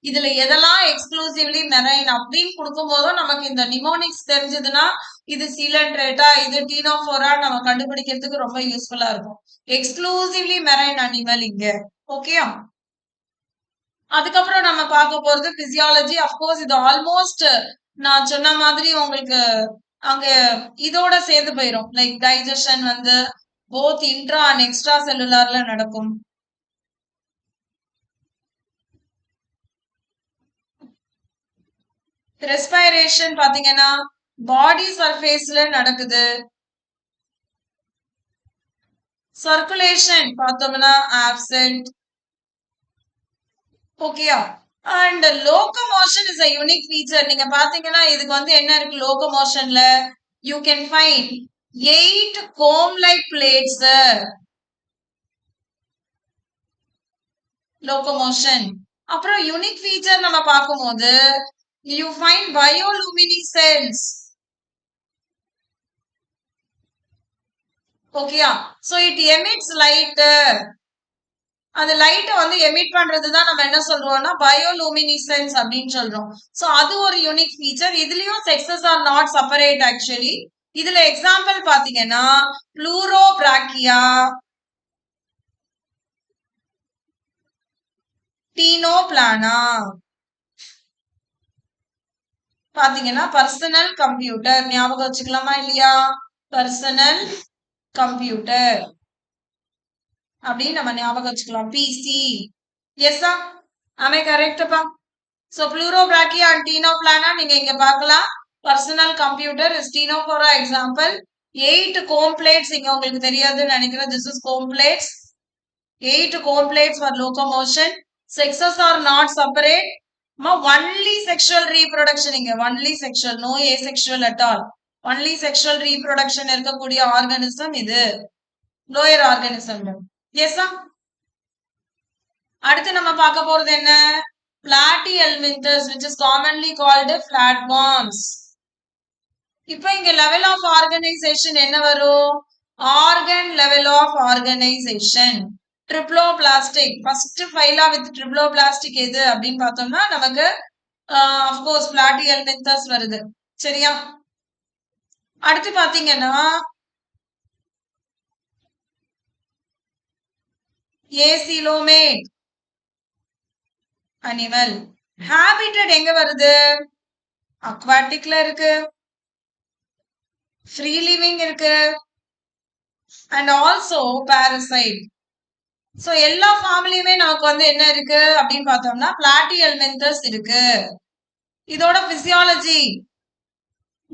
இதுல எதெல்லாம் எக்ஸ்க்ளூசிவ்லி மெரைன் அப்படின்னு கொடுக்கும் போதும் நமக்கு இந்த நிமோனிக்ஸ் தெரிஞ்சதுன்னா இது சீலன்ட்ரேட்டா இது டீனோஃபோரா நம்ம கண்டுபிடிக்கிறதுக்கு ரொம்ப யூஸ்ஃபுல்லா இருக்கும். எக்ஸ்க்ளூசிவ்லி மெரைன் அனிமல் இங்க. ஓகேயா? அதுக்கப்புறம் நம்ம பார்க்க போறது பிசியாலஜி. அஃப்கோர்ஸ் இது ஆல்மோஸ்ட் நான் சொன்ன மாதிரி உங்களுக்கு அங்க இதோட சேர்ந்து போயிடும். லைக் டைஜஷன் வந்து போத் இன்ட்ரா அண்ட் எக்ஸ்ட்ரா செல்லுலார்ல நடக்கும். ரெஸ்பிரேஷன் பாத்தீங்கன்னா பாடி சர்ஃபேஸ்ல நடக்குது. சர்க்குலேஷன் பார்த்தோம்னா ஆப்சென்ட். ஓகேயா? And locomotion is a unique feature. நீங்க பாத்தீங்கன்னா இதுக்கு வந்து என்ன இருக்கு லோகோமோஷன்ல? You can find 8 comb like plates. Locomotion. அப்புறம் யூனிக் ஃபீச்சர் நம்ம பார்க்கும்போது யூ ஃபைண்ட் பயோலுமினிசென்ஸ். ஓகேயா? So it emits light. அந்த லைட்டை வந்து எமிட் பண்றதுதான் நம்ம என்ன சொல்றோம்னா பயோலுமினிசென்ஸ் அப்படின்னு சொல்றோம். சோ அது ஒரு யூனிக் ஃபீச்சர். இதுலயும் sexes R not separate actually. இதுல எக்ஸாம்பிள் பாத்தீங்கன்னா ப்ளூரோபிராக்கியா, டீனோபிளானா. பாத்தீங்கன்னா பர்சனல் கம்ப்யூட்டர் ஞாபகம் வச்சுக்கலாமா இல்லையா? பர்சனல் கம்ப்யூட்டர் அப்படின்னு நம்ம ஞாபகம் வச்சுக்கலாம். பிசி. எஸ்ஸா? ஆமே கரெக்ட்பா. சோ ப்ளூரோபிராக்கியா அண்ட் டீனோபிளானா நீங்க இங்க பார்க்கலாம். Personal computer is Ctenophora example. 8 comb plates இங்க உங்களுக்கு தெரியாதுன்னு நினைக்கிறேன். This is comb plates. 8 comb plates for locomotion. Sexes are not separate. Only sexual reproduction inga. Only sexual. No asexual at all. Only sexual reproduction இருக்கக்கூடிய organism இது. Lower organism. Yes, sir? அடுத்து நம்ம பார்க்க போறது என்ன? Platyhelminthes, which is commonly called flatworms. இப்போ இங்க level of organization என்ன வரும்? Organ level of organization. Triploblastic. First phyla with triploblastic எது அப்படின்னு பார்த்தோம்னா நமக்கு of course platyhelminthes வருது. சரியா? அடுத்து பாத்தீங்கன்னா aschelminthes animal. Habitat எங்க வருது? Aquaticல இருக்கு. Free living இருக்கு. And also parasite. So எல்லா ஃபார்ம்லயுமே நமக்கு வந்து என்ன இருக்கு அப்படின்னு பார்த்தோம்னா platyhelminthes இருக்கு. இதோட physiology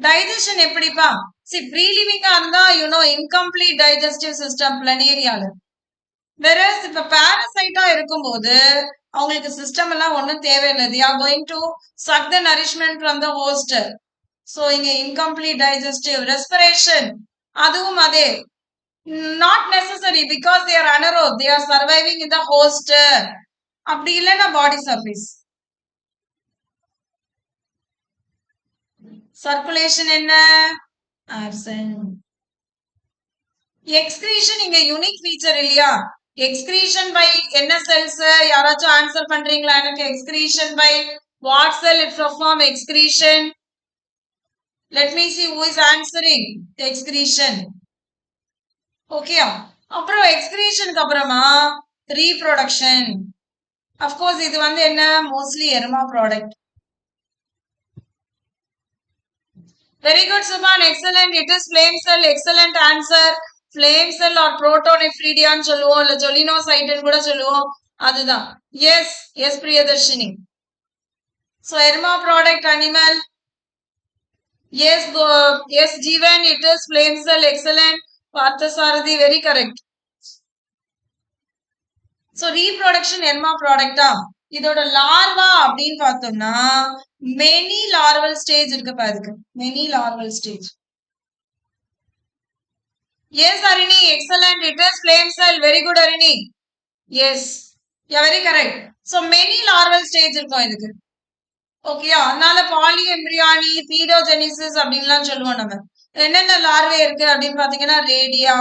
digestion எப்படிப்பா? See free living இருந்தா incomplete digestive system planaria-ல. Whereas இப்ப parasite இருக்கும்போது அவங்களுக்கு சிஸ்டம் எல்லாம் ஒண்ணும் தேவையில்லை. They are going to suck the nourishment from the host. So இங்க incomplete digestive respiration அதுவும் அதே. Not necessary because they are anaerobe. They are surviving in the host. அப்படி இல்லைன்னா body surface. Circulation என்ன? Absent. Excretion இங்க unique feature இல்லையா? Excretion by என்ன cells? யாராச்சும் answer பண்றீங்களா எனக்கு? Excretion by what cell it perform excretion? Let me see who is answering. Excretion. Okay. அப்புறம் excretionக்கு அப்புறமா reproduction. Of course இது வந்து என்ன? Mostly erma product. Very good Subhan, excellent. It is flame cell. Excellent answer. Flame cell or protonephridian சொல்லுவோம் இல்ல ஜொலினோசைட்னு கூட சொல்லுவோம். அதுதான். Yes, yes Priyadarshini. So erma product animal. Yes, yes Jeevan, it is flame cell. Excellent. Parthasarathi, very correct. So reproduction erma product இதோட larva அப்படின்னு பார்த்தோம்னா many larval stage இருக்கு பாருங்க. Many larval stage. Yes Arini, excellent. It is flame cell. Very good Arini. Yes, yeah, very correct. So many larval stage இருக்கும் இதுக்கு. ஓகேயா? அதனால பாலிஎம்பிரியானி பீடோஜெனிசிஸ் அப்படின்லாம் சொல்லுவோம் நம்ம. என்னென்ன லார்வே இருக்கு அப்படின்னு பாத்தீங்கன்னா ரேடியா,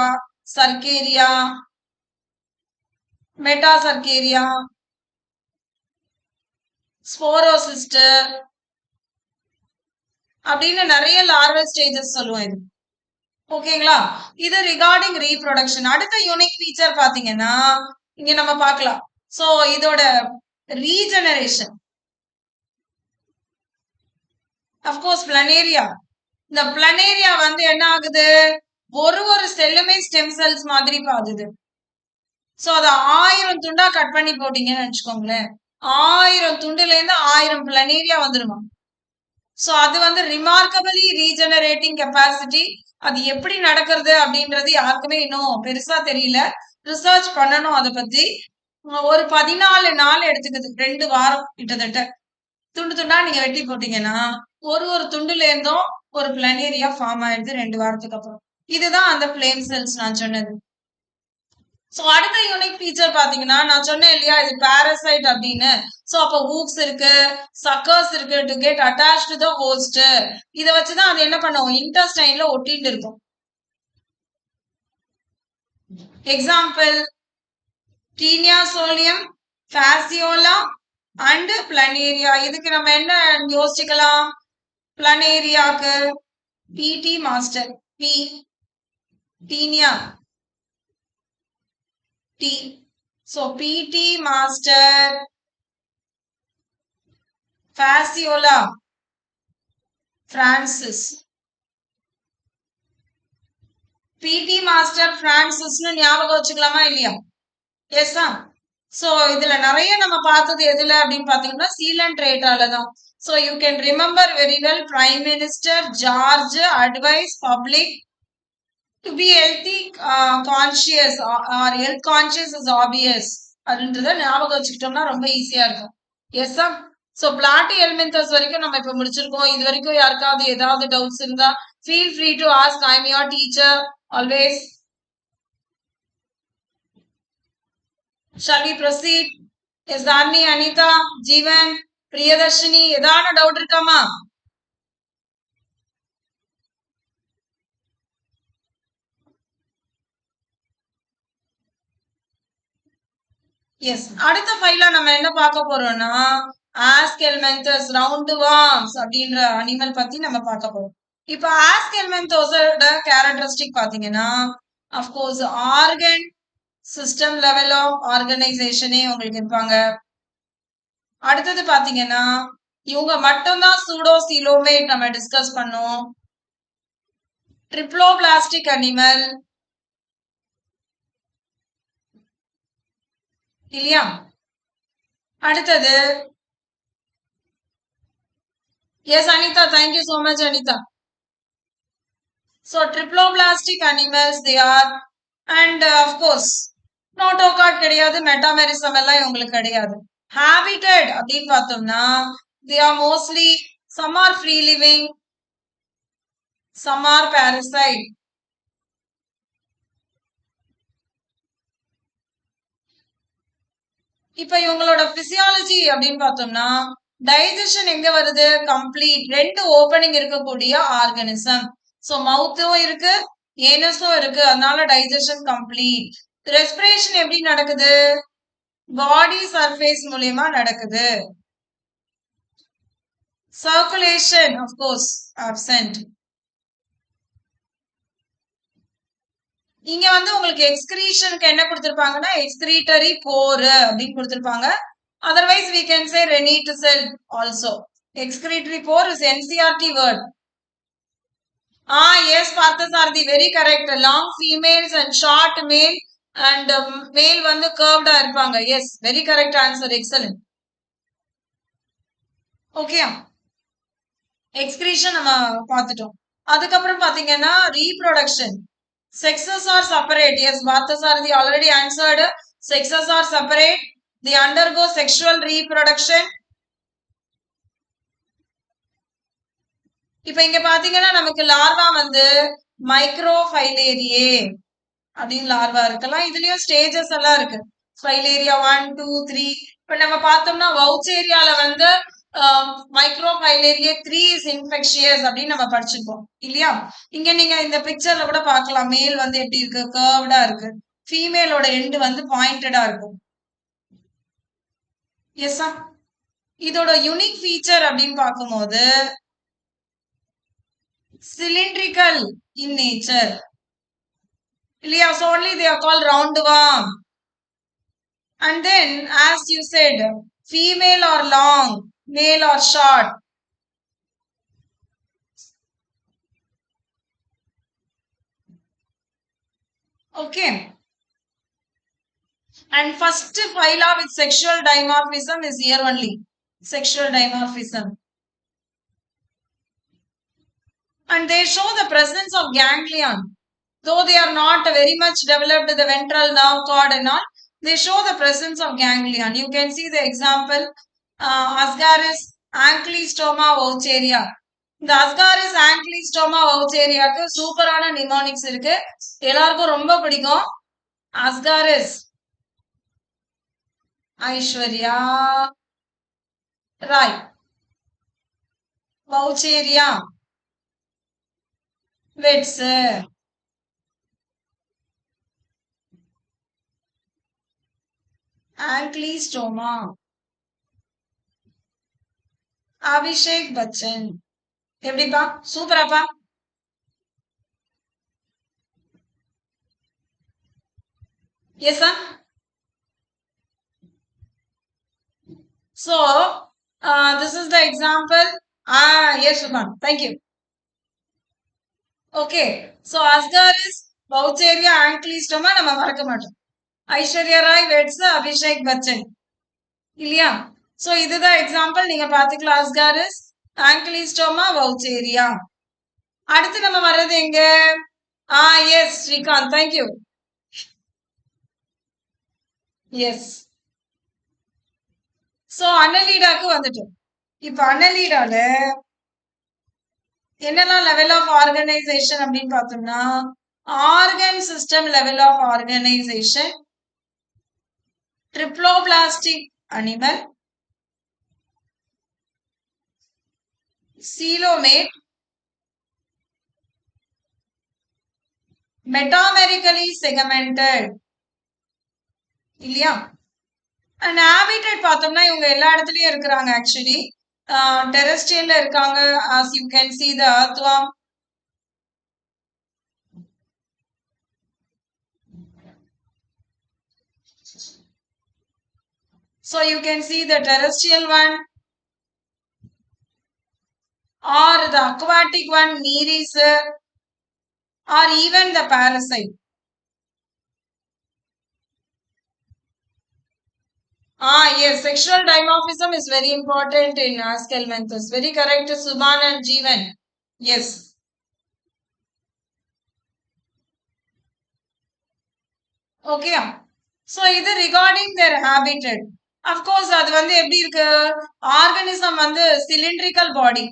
சர்க்கேரியா, மெட்டாசர்க்கேரியா, ஸ்போரோசிஸ்ட் அப்படின்னு நிறைய லார்வல் ஸ்டேஜஸ் சொல்லுவோம் இது. ஓகேங்களா? இது ரிகார்டிங் ரீப்ரொடக்ஷன். அடுத்த யூனிக் ஃபீச்சர் பாத்தீங்கன்னா இங்க நம்ம பார்க்கலாம். சோ இதோட ரீஜெனரேஷன். Of course planaria. இந்த பிளனேரியா வந்து என்ன ஆகுது? ஒரு செல்லுமே ஸ்டெம் செல்ஸ் மாதிரி பாக்குது. சோ அத 1000 துண்டா கட் பண்ணி போட்டீங்கன்னு வச்சுக்கோங்களேன். 1000 துண்டுல இருந்து 1000 பிளனேரியா வந்துருமா. சோ அது வந்து ரிமார்க்கபிளி ரீஜெனரேட்டிங் கெப்பாசிட்டி. அது எப்படி நடக்கிறது அப்படின்றது யாருக்குமே இன்னும் பெருசா தெரியல. ரிசர்ச் பண்ணணும் அதை பத்தி. ஒரு 14 நாள் எடுத்துக்குது. 2 வாரம் கிட்டத்தட்ட. துண்டு துண்டா நீங்க வெட்டி போட்டீங்கன்னா ஒரு துண்டுல இருந்தும் ஒரு பிளனேரியா ஃபார்ம் ஆயிடுது 2 வாரத்துக்கு அப்புறம். இதுதான் அந்த பிளேம் செல்ஸ் நான் சொன்னது. சோ அடுத்த யூனிக் ஃபீச்சர் பாத்தீங்கன்னா நான் சொன்னேன் இல்லையா இது பாராசைட் அப்படின்னு. சோ அப்ப ஹூக்ஸ் இருக்கு, சக்கர்ஸ் இருக்கு to get attach to the host. இத வச்சுதான் அது என்ன பண்ணும்? இன்டெஸ்டைன்ல ஒட்டிட்டு இருக்கும். Example Taenia solium, Fasciola and Planaria. இதுக்கு நம்ம என்ன யோசிக்கலாம்? பிளனேரியாக்கு PT master P, Taenia T. So PT master, Fasciola, Francis. PT master Francis னு ஞாபகம் வச்சுக்கலாமா இல்லையா? எஸ் தான். சோ இதுல நிறைய நம்ம பார்த்தது எதுல அப்படின்னு பாத்தீங்கன்னா சீலன்ட்ரேட்டால தான். So you can remember very well Prime Minister George advised public to be healthy conscious or health conscious is obvious. அப்படின்றத ஞாபகம் வச்சுக்கிட்டோம்னா ரொம்ப ஈஸியா இருக்கும். எஸ்ஸா? ஸோ பிளாட்டிஹெல்மின்தஸ் வரைக்கும் நம்ம இப்ப முடிச்சிருக்கோம். இது வரைக்கும் யாருக்காவது ஏதாவது டவுட்ஸ் இருந்தா feel free to ask. I am your teacher always. Shall we proceed? Yes, Dharni, Anita, Jeevan, Priyadarshini, ஏதான டவுட் இருக்காமா? எஸ், அடுத்த ஃபைல நம்ம என்ன பார்க்க போறோம்னா aschelminthes roundworms அப்படின்ற அனிமல் பத்தி நம்ம பார்க்க போறோம். இப்ப aschelminthesோட கேரக்டரிஸ்டிக் பாத்தீங்கன்னா of course organ system level of ஆர்கனைசேஷனே உங்களுக்கு இருப்பாங்க. அடுத்தது பாத்தீங்கன்னா இவங்க மட்டும்தான் சூடோசீலோமேட் நம்ம டிஸ்கஸ் பண்ணோம். ட்ரிப்ளோபிளாஸ்டிக் அனிமல் இல்லையா? அடுத்தது yes Anita, thank you so much Anita. So triploblastic animals they are, and of course protochord கிடையாது, மெட்டாமெரிசம் எல்லாம் உங்களுக்கு கிடையாது. Habited அப்படின்னு பார்த்தோம்னா they are mostly, some are free living, some are parasite. இப்ப இவங்களோட பிசியாலஜி அப்படின்னு பார்த்தோம்னா டைஜஷன் எங்க வருது? கம்ப்ளீட், ரெண்டு ஓபனிங் இருக்கக்கூடிய ஆர்கனிசம். சோ மவுத்தும் இருக்கு, ஏனஸும் இருக்கு, அதனால டைஜஷன் கம்ப்ளீட். ரெஸ்பிரேஷன் எப்படி நடக்குது? பாடி சர்ஃபேஸ் மூலியமா நடக்குது. Circulation of course absent. இங்க வந்து உங்களுக்கு எக்ஸ்கிரீஷனுக்கு என்ன கொடுத்திருப்பாங்கன்னா எக்ஸ்கிரீட்டரி போர் அப்படின்னு கொடுத்திருப்பாங்க. Otherwise, we can say renate cell also. Excretory pore is NCRT word. Yes, Parthasarthi, very correct. Long females and short male, and male வந்து curved இருப்பாங்க. Yes, very correct answer. Excellent. Okay. Excretion நம்ம பார்த்துட்டோம். அதுக்கப்புறம் பாத்தீங்கன்னா reproduction. Sexes are separate. Yes, Parthasarthi already answered. Sexes are separate. They undergo sexual reproduction. இப்ப இங்க பாத்தீங்கன்னா நமக்கு லார்வா வந்து மைக்ரோஃபைலேரியே அப்படின்னு லார்வா இருக்கலாம். இதுலயும் ஸ்டேஜஸ் எல்லாம் இருக்கு. ஃபைலேரியா 1, 2, 3. இப்ப நம்ம பார்த்தோம்னா வவுச்சேரியால வந்து மைக்ரோஃபைலேரியா 3 இஸ் இன்ஃபெக்ஷியஸ் அப்படின்னு நம்ம படிச்சிருக்கோம் இல்லையா? இங்க நீங்க இந்த பிக்சர்ல கூட பார்க்கலாம். மேல் வந்து எப்படி இருக்கு? கர்வ்டா இருக்கு. ஃபீமேலோட எண்டு வந்து பாயிண்டடா இருக்கும். எஸ்ஸா? இதோட யூனிக் ஃபீச்சர் அப்படின்னு பார்க்கும்போது cylindrical in nature. Yeah, so only they are called roundworm. And then, as you said, female or long, male or short. Okay. And first phyla with sexual dimorphism is here only. Sexual dimorphism. And they show the presence of ganglion. Though they are not very much developed, the ventral nerve cord and all, they show the presence of ganglion. You can see the example, Ascaris ankylostoma voucheria. இந்த Ascaris ankylostoma voucheriaக்கு சூப்பரான mnemonics இருக்கு, எல்லாருக்கும் ரொம்ப பிடிக்கும். Ascaris Aishwarya Rai, voucheria வெட்ஸ், ankylostoma Abhishek Bachchan. எப்படிப்பா? சூப்பராப்பா. Yes sir. So, this is the example. Yes, Suman. Thank you. Okay. So, Ascaris voucheria ankylostoma நம்ம மறக்க மாட்டோம். ஐஸ்வர்யா ராய் வெட்ஸ், அபிஷேக் பச்சன் இல்லையா? சோ இதுதான் எக்ஸாம்பிள், நீங்க பாத்துக்கலாம். Ascaris ankylostoma voucheria. அடுத்து நம்ம வர்றது எங்க? Yes Srikanth, thank you. Yes, so annelida-க்கு வந்துட்டோம். இப்ப annelida-ல என்னெல்லாம் லெவல் ஆஃப் ஆர்கனைசேஷன் அப்படின்னு பார்த்தோம்னா organ system level of organisation, triploblastic animal, coelomate, metamerically segmented இல்லையா? அண்ட் ஹாபிட்டட் பார்த்தோம்னா இவங்க எல்லா இடத்துலயும் இருக்கிறாங்க. ஆக்சுவலி டெரஸ்ட்ரியல்ல இருக்காங்க. as you can see the earthworm, so you can see the terrestrial one or the aquatic one, Nereis, or even the parasite. Yes, sexual dimorphism is very important in aschelminthes. Very correct, Subhan and Jeevan. Yes. Okay. So, இது regarding their habitat. Of course, அது வந்து எப்படி இருக்கு? Organism வந்து cylindrical body.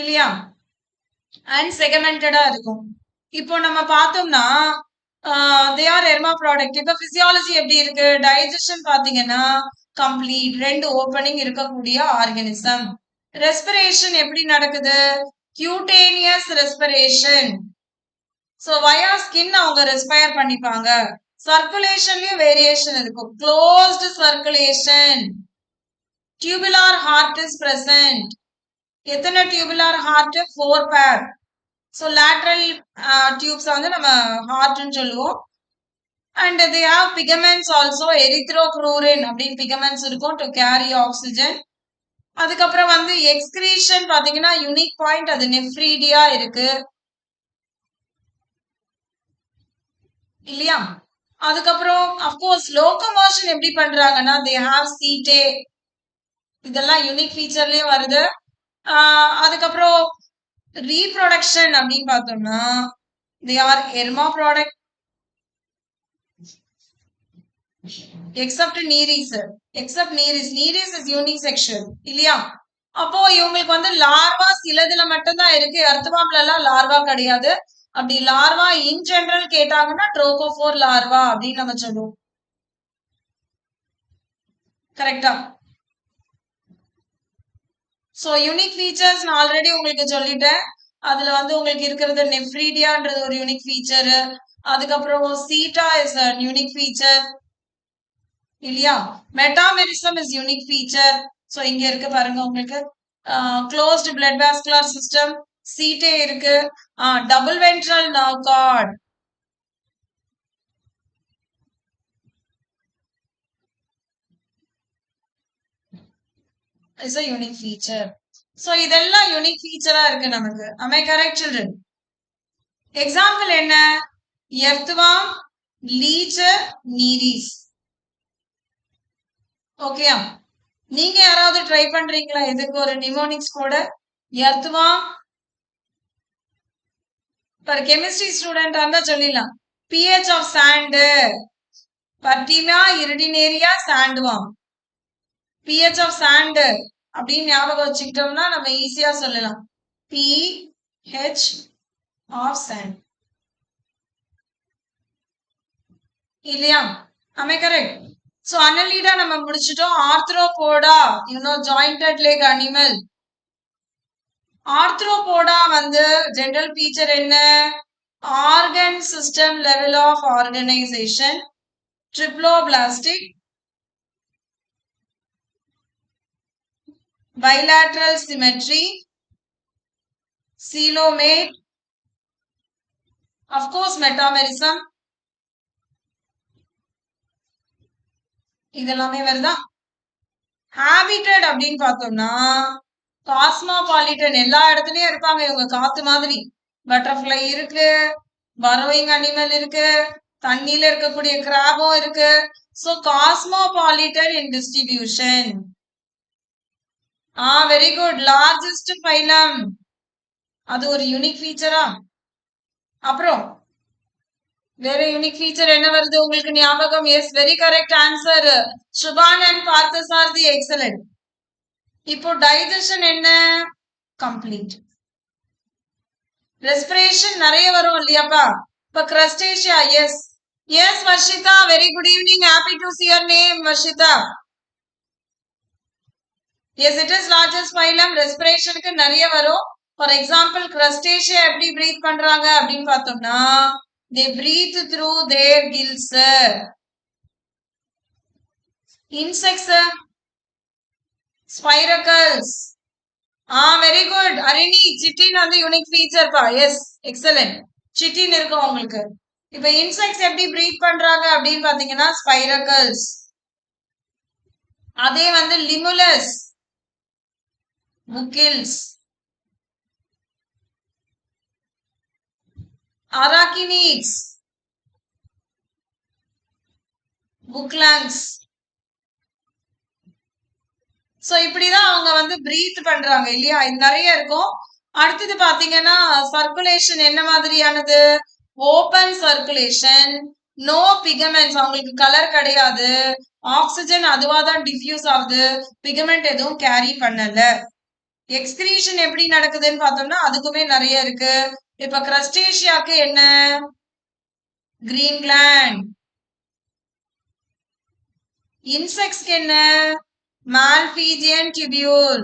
இல்லையா? And segmented இருக்கும். இப்போ நம்ம பார்த்தோம்னா they are hermaphrodite. இப்போ physiology எப்படி இருக்கு? Digestion பாத்தீங்கன்னா complete, ரெண்டு ஓப்பனிங் இருக்கக்கூடிய ஆர்கனிசம். ரெஸ்பிரேஷன் எப்படி நடக்குது? cutaneous respiration. So via skin அவங்க ரெஸ்பயர் பண்ணிப்பாங்க. சர்க்குலேஷன்லயும் வேரியேஷன் இருக்கும். closed circulation. tubular heart is present. எத்தனை tubular heart? 4 pair. So lateral tubes வந்து நம்ம heart ன்னு சொல்லுவோம். And they have pigments also. erythrocrurin அப்படின்னு pigments இருக்கும் to carry oxygen. அதுக்கப்புறம் வந்து எக்ஸ்கிரீஷன் பாத்தீங்கன்னா யூனிக் பாயிண்ட், அது நெஃப்ரீடியா இருக்கு இல்லையா? அதுக்கப்புறம் அப்கோர்ஸ் லோகோமோஷன் எப்படி பண்றாங்கன்னா they have setae, இதெல்லாம் யூனிக் ஃபீச்சர்லயே வருது. அதுக்கப்புறம் ரீப்ரொடக்ஷன் அப்படின்னு பார்த்தோம்னா they are hermaphrodite except Nereis. Nereis is unisexual இல்லையா? அப்போ இவங்களுக்கு வந்து லார்வா சிலதுல மட்டும்தான் இருக்கு. எர்த்வார்ம்ல எல்லாம் லார்வா கிடையாது. அப்படி லார்வா இன் ஜெனரல் கேட்டாங்கன்னா ட்ரோகோஃபோர் லார்வா அப்படின்னு நம்ம சொல்லுவோம். கரெக்டா? சோ யூனிக் ஃபீச்சர்ஸ் நான் ஆல்ரெடி உங்களுக்கு சொல்லிட்டேன். அதுல வந்து உங்களுக்கு இருக்கிறது நெஃப்ரீடியான்றது ஒரு யூனிக் ஃபீச்சர். அதுக்கப்புறம் சீட்டா இஸ் a யூனிக் ஃபீச்சர் இல்லையா? Metamerism is unique feature. So இங்க இருக்கு பாருங்க உங்களுக்கு closed blood vascular system, setae இருக்கு. Double ventral nerve cord is a unique feature. So இதெல்லாம் யூனிக் ஃபீச்சரா இருக்கு நமக்கு. Am I correct children? Example என்ன? Earthworm, leech, Nereis. ஓகேயா? நீங்க யாராவது ட்ரை பண்றீங்களா இதுக்கு ஒரு நிமோனிக்ஸ் கூட? எர்த்வார்ம் per chemistry ஸ்டூடெண்டா இருந்தா சொல்லிடலாம். pH of sand, Pertina iridinaria sandworm. pH of sand அப்படின்னு ஞாபகம் வச்சுக்கிட்டோம்னா நம்ம ஈஸியா சொல்லலாம். pH of sand. இல்லையா? Am I correct? So annelida நம்ம முடிச்சிட்டோம். arthropoda, you know, jointed leg animal. arthropoda வந்து general feature என்ன? organ system level of organization, triploblastic, bilateral symmetry, coelomate, of course metamerism. இதெல்லாமே வருதா? ஹாபிட்டட் அப்படின்னு பார்த்தோம்னா காஸ்மோபாலிட்டன், எல்லா இடத்துலயும் இருப்பாங்க இவங்க காத்து மாதிரி. பட்டர்ஃப்ளை இருக்கு, பரோயிங் அனிமல் இருக்கு, தண்ணியில இருக்கக்கூடிய கிராபும் இருக்கு. சோ காஸ்மோபாலிட்டன் இன் distribution. Very good. Largest phylum அது ஒரு யூனிக் ஃபீச்சரா? அப்புறம் வேற யூனிக் ஃபீச்சர் என்ன வருது உங்களுக்கு ஞாபகம்? Yes, very correct answer. Subhan and Parthasarathy, excellent. இப்போ டைஜஷன் என்ன? கம்ப்ளீட். ரெஸ்பிரேஷன் நிறைய வரும் இல்லையாப்பா? இப்ப Crustacea, yes yes Varshitha, very good evening, happy to see your name Varshitha. Yes, it is largest phylum. ரெஸ்பிரேஷனுக்கு நிறைய வரும். ஃபார் எக்ஸாம்பிள் கிரஸ்டேஷியா எப்படி பிரீத் பண்றாங்க அப்படின்னு பார்த்தோம்னா, they breathe through their gills. Insects, spiracles. Very good Harini. Chitin வந்து யூனிக் ஃபீச்சர் பா. Yes, excellent. Chitin இருக்கும் உங்களுக்கு. இப்ப இன்செக்ட்ஸ் எப்படி பிரீத் பண்றாங்க அப்படின்னு பாத்தீங்கன்னா ஸ்பைரக்கல்ஸ். அதே வந்து லிமுலஸ், புக்கில்ஸ், அராக்கினீட்ஸ், புக்லாங்ஸ். சோ இப்படிதான் அவங்க வந்து பிரீத் பண்றாங்க இல்லையா? இது நிறைய இருக்கும். அடுத்தது பாத்தீங்கன்னா சர்க்குலேஷன் என்ன மாதிரியானது? ஓபன் சர்க்குலேஷன், நோ பிகமெண்ட்ஸ், அவங்களுக்கு கலர் கிடையாது. ஆக்சிஜன் அதுவாதான் டிஃப்யூஸ் ஆகுது, பிகமெண்ட் எதுவும் கேரி பண்ணல. எக்ஸ்கிரீஷன் எப்படி நடக்குதுன்னு பார்த்தோம்னா அதுக்குமே நிறைய இருக்கு. இப்ப கிரஸ்டேஷியாக்கு என்ன? Green gland. இன்செக்ட்ஸ்க்கு என்ன? Malpighian tubule.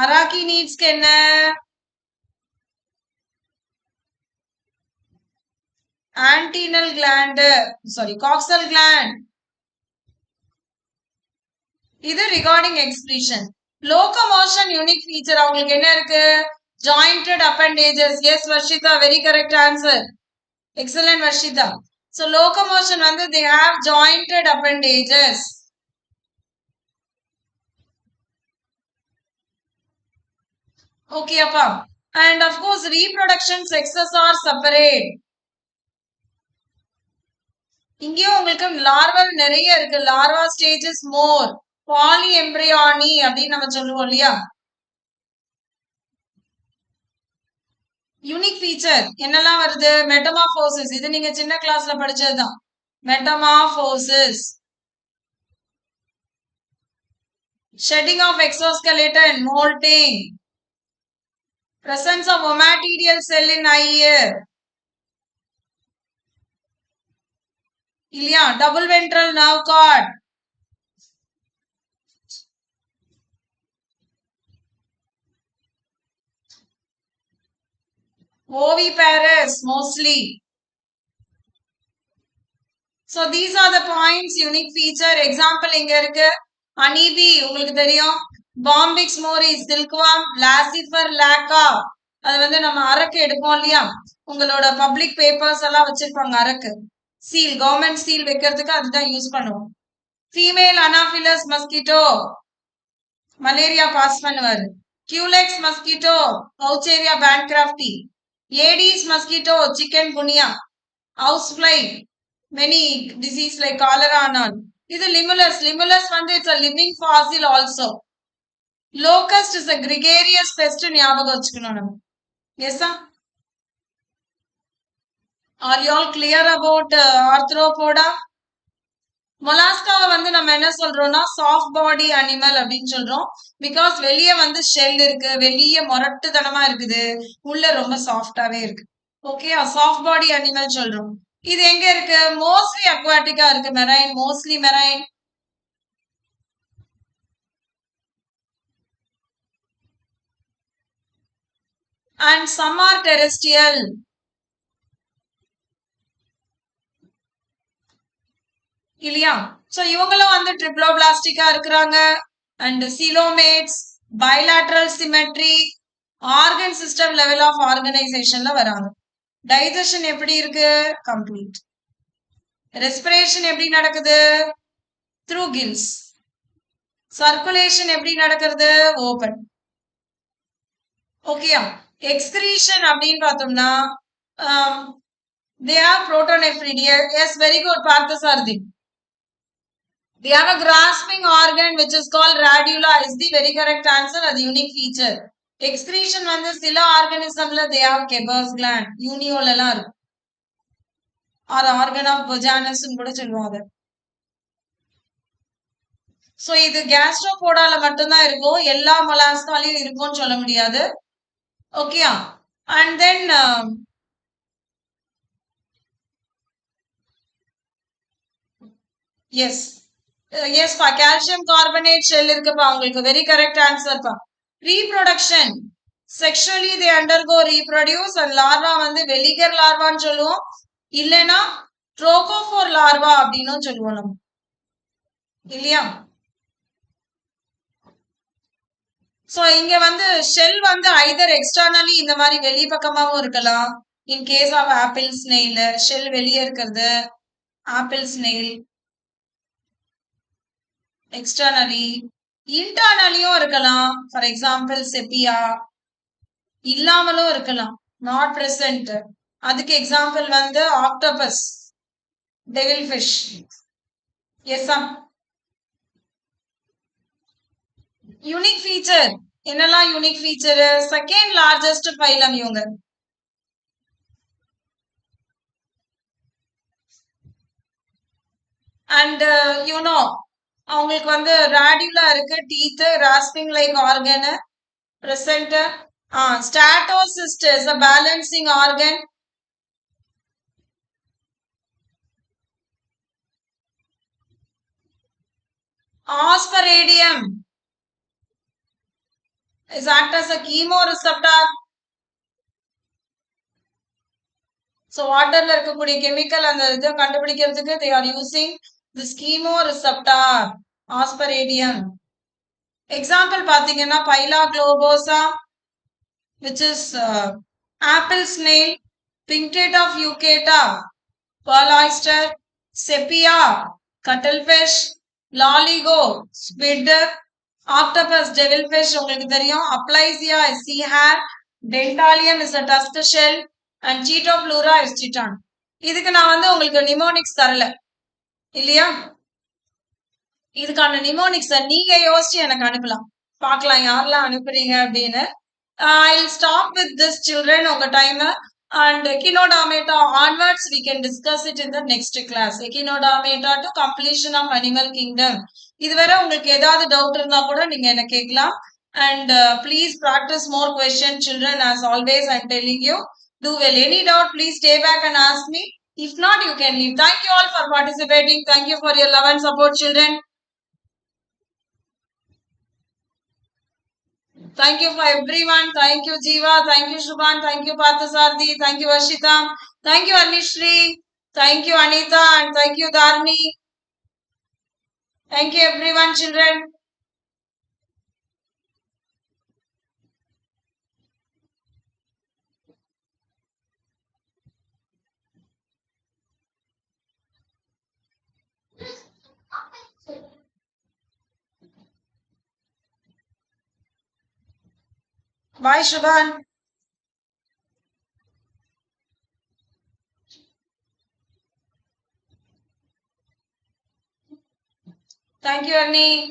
அராக்கினீட்ஸ்க்கு என்ன? Antennal gland, sorry coxal gland. இது regarding expression. Locomotion unique feature அவங்களுக்கு என்ன இருக்கு? Jointed appendages. Yes Varshitha, very correct answer. Excellent Varshitha. So locomotion வந்து they have jointed appendages. Okay அப்பா. And of course reproduction sexes are separate. இங்கேயும் உங்களுக்கு larval நிறைய இருக்கு. லார்வா ஸ்டேஜஸ் மோர், பாலி எம்பிரியானி அப்படின்னு நம்ம சொல்லுவோம் இல்லையா? யூனிக் ஃபீச்சர் என்னெல்லாம் வருது? மெட்டமார்போசிஸ், இது நீங்க சின்ன கிளாஸ்ல படிச்சதுதான். மெட்டமார்போசிஸ், shedding of exoskeleton, molting, presence of omatedial cell in eye இல்லையா? Double ventral nerve card, oviparous mostly. So these are the points, unique feature. Example இங்க இருக்கு. honeybee உங்களுக்கு தெரியும். bombyx mori, silkworm, lacifer lacca. அது வந்து நம்ம அரக்கு எடுப்போம் இல்லையா? உங்களோட பப்ளிக் பேப்பர்ஸ் எல்லாம் வச்சிருப்பாங்க அரக்கு. சீல், கவர்மெண்ட் சீல் வைக்கிறதுக்கு அதுதான் யூஸ் பண்ணுவோம். Female Anopheles mosquito, malaria pass பண்ணுவாரு. Culex mosquito, Wuchereria bancrofti. Aedes mosquito, chikungunya. House fly, many disease like cholera and all. இது லிமுலஸ். லிமுலஸ் வந்து it's a living fossil also. locust is a gregarious pest, ஞாபகம் வச்சுக்கணும் நம்ம. Yes sir? Are you all clear about arthropoda? மொலாஸ்காவை வந்து நம்ம என்ன சொல்றோம்னா soft பாடி animal அப்படின்னு சொல்றோம். பிகாஸ் வெளியே வந்து ஷெல் இருக்கு, வெளியே மொரட்டுத்தனமா இருக்குது, உள்ள ரொம்ப சாஃப்டாவே இருக்கு. ஓகே, சாஃப்ட் பாடி அனிமல் சொல்றோம். இது எங்க இருக்கு? மோஸ்ட்லி அக்வாட்டிக்கா இருக்கு. Marine, mostly marine. And some are terrestrial. இல்லையா? சோ இவங்களும் வந்து ட்ரிப்ளோபிளாஸ்டிக்கா இருக்கிறாங்க. And coelomates, bilateral symmetry, organ system level of ஆர்கனைசேஷன்ல வராங்க. டைஜஷன் எப்படி இருக்கு? கம்ப்ளீட். ரெஸ்பிரேஷன் எப்படி நடக்குது? Through kills. சர்க்குலேஷன் எப்படி நடக்கிறது? ஓபன். ஓகேயா? எக்ஸ்கிரீஷன் அப்படின்னு பார்த்தோம்னா they are protonephridia. Yes, very good Parthasarathy. They have a grasping organ which is called radula is the very correct answer. That's unique feature. Excretion வந்து சில organismல they have Kebbers gland. Uniolar or organ of vaginus கூட சொல்லுவாங்க. So இது gastropodaல மட்டும்தான் இருக்கும். எல்லா molluscaலையும் இருக்கும்னு சொல்ல முடியாது. Okay. And then yes. Yes, pa calcium carbonate shell இருக்குப்பா உங்களுக்கு very correct answer பா. Reproduction. Sexually they undergo reproduce and larva வந்து வெளிகர் larvaன்னு சொல்லுவோம். இல்லனா trochophore larva அப்படினு சொல்லுவோம் நம்ம. இல்லையா? So இங்க வந்து shell வந்து either externally இந்த மாதிரி வெளி பக்கமாவும் இருக்கலாம். In case of apple snail shell வெளியே இருக்கிறது apple snail externally internally இருக்கலாம். For example sepia இல்லாமலும் இருக்கலாம். Not present. அதுக்கு example வந்து octopus devilfish. Yes sir. Unique feature என்னெல்லாம் unique feature second largest phylum இவங்க. And you know அவங்களுக்கு வந்து radula இருக்கு teeth rasping like organ present statocyst is a balancing organ. Asperadium is act as a chemoreceptor. So waterல இருக்கக்கூடிய chemical அந்த இதை கண்டுபிடிக்கிறதுக்கு they are using this chemoreceptor asperadium. Example பாத்தீங்கன்னா phyla globosa which is apple snail, pinctate of eucata, pearl oyster, sepia, cuttlefish, loligo, squid, octopus, devilfish உங்களுக்கு தெரியும், aplysia is sea hair, dentalium is a tusk shell and Cetenophora is chiton. இதுக்கு நான் வந்து உங்களுக்கு mnemonics தரல இல்லையா? இதுக்கான mnemonics நீங்க யோசிச்சு எனக்கு அனுப்பலாம். பார்க்கலாம் யாரெல்லாம் அனுப்புறீங்க அப்படின்னு. I'll stop with this children உங்க time and echinodermata onwards we can discuss it in the next class. Echinodermata to completion of animal kingdom. இதுவரை உங்களுக்கு ஏதாவது டவுட் இருந்தா கூட நீங்க என்ன கேட்கலாம். And please practice more questions children as always I'm telling you. Do well. Any doubt please stay back and ask me. If not you can leave. Thank you all for participating. Thank you for your love and support children. Thank you for everyone. Thank you, Jiva. Thank you, Shubhan. Thank you, Pathasarthi. Thank you, Ashita. Thank you, Anishri. Thank you, Anita. And thank you, Dharni. Thank you, everyone, children. Bye, Shubhan. Thank you, Arnie.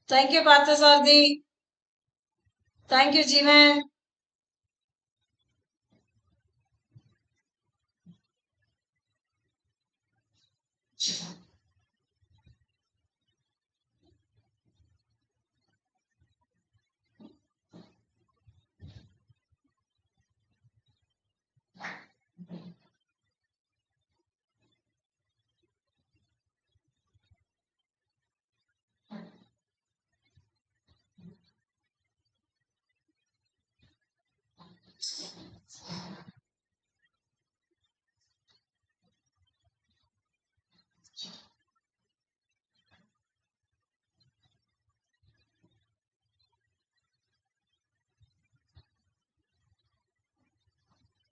Thank you, Pathasarthi. Thank you, Jivan.